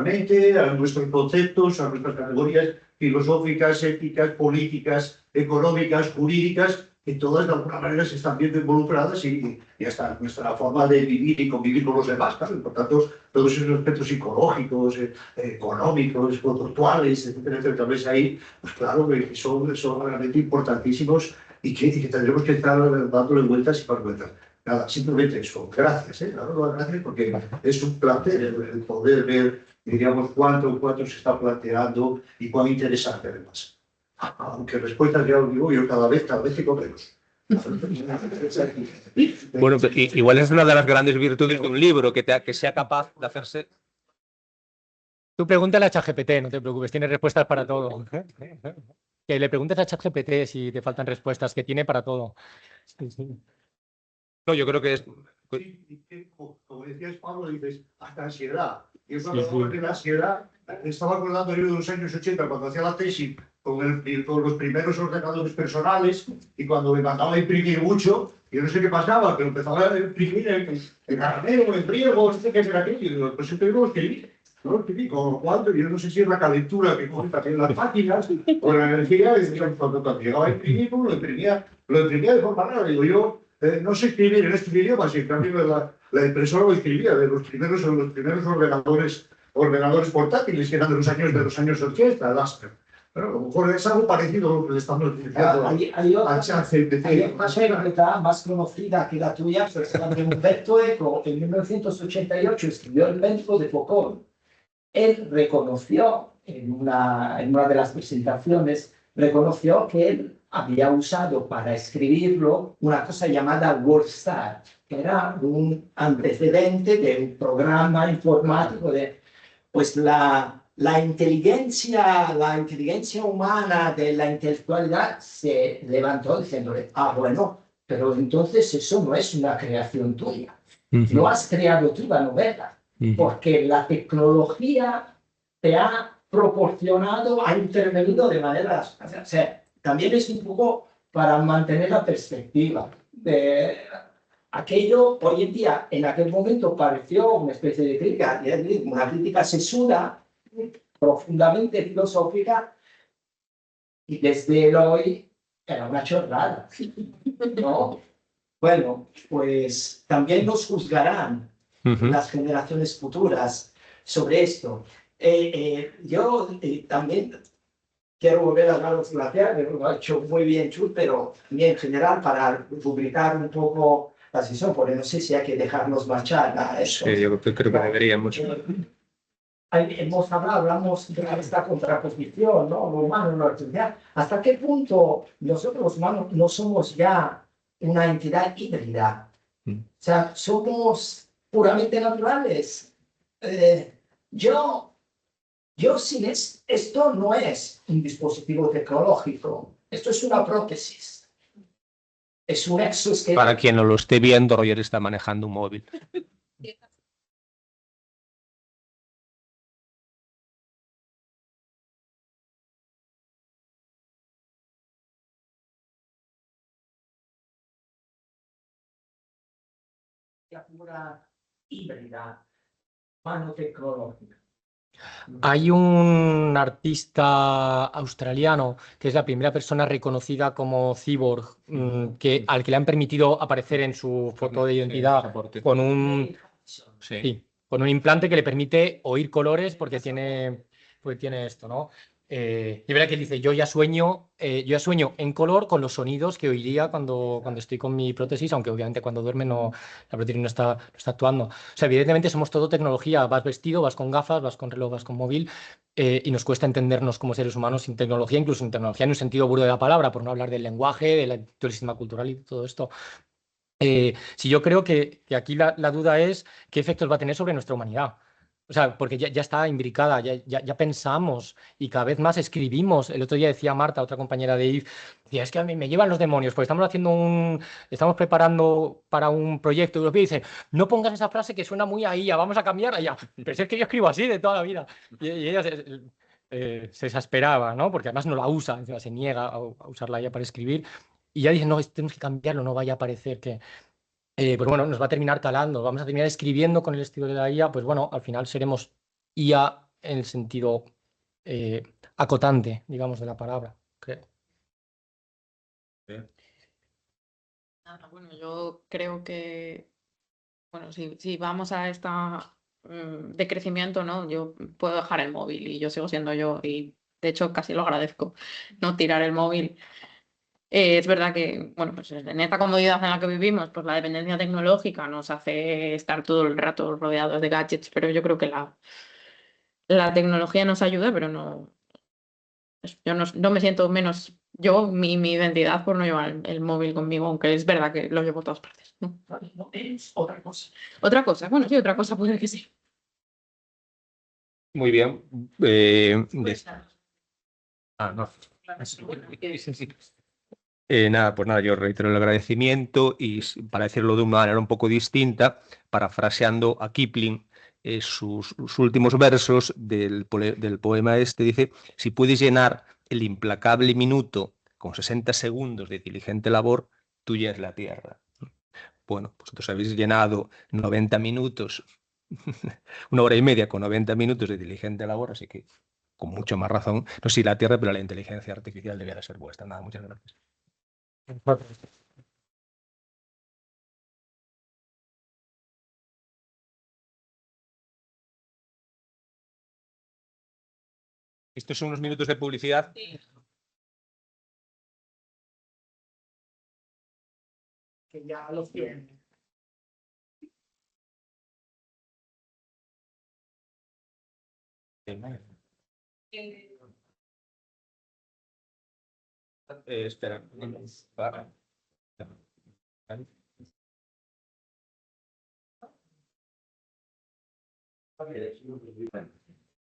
mente, a nuestros conceptos, a nuestras categorías filosóficas, éticas, políticas, económicas, jurídicas, que todas de alguna manera se están viendo involucradas y hasta nuestra forma de vivir y convivir con los demás. Claro, y por tanto, todos esos aspectos psicológicos, económicos, conductuales, etcétera, tal vez ahí, pues claro, que son realmente importantísimos y que tendremos que estar dándole vueltas y más vueltas. Nada, simplemente eso. Gracias, gracias, porque es un placer el poder ver, diríamos, cuánto se está planteando y cuán interesante además. Aunque respuestas, ya os digo, yo cada vez tengo menos. Bueno, igual es una de las grandes virtudes de un libro, que sea capaz de hacerse. Tú pregúntale a ChatGPT, no te preocupes, tiene respuestas para todo. Que le preguntes a ChatGPT si te faltan respuestas, que tiene para todo. Sí. No, yo creo que es. Como decías, Pablo, dices, hasta ansiedad. Yo cuando de la ansiedad, estaba acordando yo de los años 80, cuando hacía la tesis con los primeros ordenadores personales, y cuando me mandaba a imprimir mucho, yo no sé qué pasaba, pero empezaba a imprimir en carnero, en pliego, no sé qué era aquello, y digo, pues siempre lo escribí. Con lo cual, yo no sé si es la calentura que coge también las máquinas o la energía, y cuando llegaba a imprimir, lo imprimía de forma rara. Digo, yo no sé escribir en este idioma, si en cambio la impresora lo escribía de los primeros ordenadores portátiles, que eran de los años 80, el Asper. Pero a lo mejor es algo parecido a lo que le estamos diciendo al ChatGPT. Hay una anécdota más conocida que la tuya, pero se llama Umberto Eco. En 1988 escribió El método de Foucault. Él reconoció en una de las presentaciones, reconoció que él había usado para escribirlo una cosa llamada WordStar, que era un antecedente de un programa informático pues la inteligencia humana de la intelectualidad se levantó diciéndole, bueno, pero entonces eso no es una creación tuya, no has creado tú la novela. Porque la tecnología te ha proporcionado, ha intervenido de manera... O sea, también es un poco para mantener la perspectiva. Aquello, hoy en día, en aquel momento pareció una especie de crítica, una crítica sesuda, profundamente filosófica, y desde el hoy era una chorrada, ¿no? Bueno, pues también nos juzgarán las generaciones futuras sobre esto. Yo también quiero volver a Carlos Glaciar, lo ha hecho muy bien Chus, pero en general para rubricar un poco la sesión, porque no sé si hay que dejarlos marchar a eso. Sí, yo creo que deberíamos. Hablamos de esta contraposición, ¿no? Lo humano y lo artificial. ¿Hasta qué punto nosotros los humanos no somos ya una entidad híbrida? O sea, somos puramente naturales. Yo sin esto no es un dispositivo tecnológico, esto es una prótesis. Es un exoesqueleto. Para quien no lo esté viendo, Roger está manejando un móvil. Pura híbrida, manotecnológica. Hay un artista australiano que es la primera persona reconocida como cyborg, al que le han permitido aparecer en su foto de identidad con un implante que le permite oír colores porque tiene esto, ¿no? Y verá que él dice, yo ya sueño en color con los sonidos que oiría cuando estoy con mi prótesis, aunque obviamente cuando duerme la prótesis no está actuando. O sea, evidentemente somos todo tecnología, vas vestido, vas con gafas, vas con reloj, vas con móvil, y nos cuesta entendernos como seres humanos sin tecnología, incluso sin tecnología en un sentido burdo de la palabra, por no hablar del lenguaje, del sistema cultural y todo esto. Sí, yo creo que aquí la duda es qué efectos va a tener sobre nuestra humanidad. O sea, porque ya está imbricada, ya pensamos y cada vez más escribimos. El otro día decía Marta, otra compañera de IF, decía, es que a mí me llevan los demonios, porque estamos preparando para un proyecto europeo y dice, no pongas esa frase que suena muy a IA, vamos a cambiarla ya. Pero si es que yo escribo así de toda la vida. Y ella se exasperaba, ¿no? Porque además no la usa, encima se niega a usarla ya para escribir. Y ya dicen, no, tenemos que cambiarlo, no vaya a parecer que... pues bueno, nos va a terminar calando, vamos a terminar escribiendo con el estilo de la IA, pues bueno, al final seremos IA en el sentido acotante, digamos, de la palabra, creo. Bueno, yo creo que, bueno, si vamos a esta de crecimiento, ¿no? Yo puedo dejar el móvil y yo sigo siendo yo y de hecho casi lo agradezco, no tirar el móvil. Es verdad que, bueno, pues en esta comodidad en la que vivimos, pues la dependencia tecnológica nos hace estar todo el rato rodeados de gadgets, pero yo creo que la tecnología nos ayuda, pero yo no me siento menos mi identidad por no llevar el móvil conmigo, aunque es verdad que lo llevo a todas partes, ¿no? No, es otra cosa. Otra cosa, bueno, sí, otra cosa puede que sí. Muy bien. No. Nada, pues nada, yo reitero el agradecimiento y para decirlo de una manera un poco distinta, parafraseando a Kipling, sus últimos versos del poema este, dice, si puedes llenar el implacable minuto con 60 segundos de diligente labor, tuya es la tierra. Bueno, vosotros habéis llenado 90 minutos, una hora y media con 90 minutos de diligente labor, así que con mucho más razón, no sé si la tierra, pero la inteligencia artificial debiera ser vuestra. Nada, muchas gracias. Estos son unos minutos de publicidad. Sí. Que ya los tienen. Espera.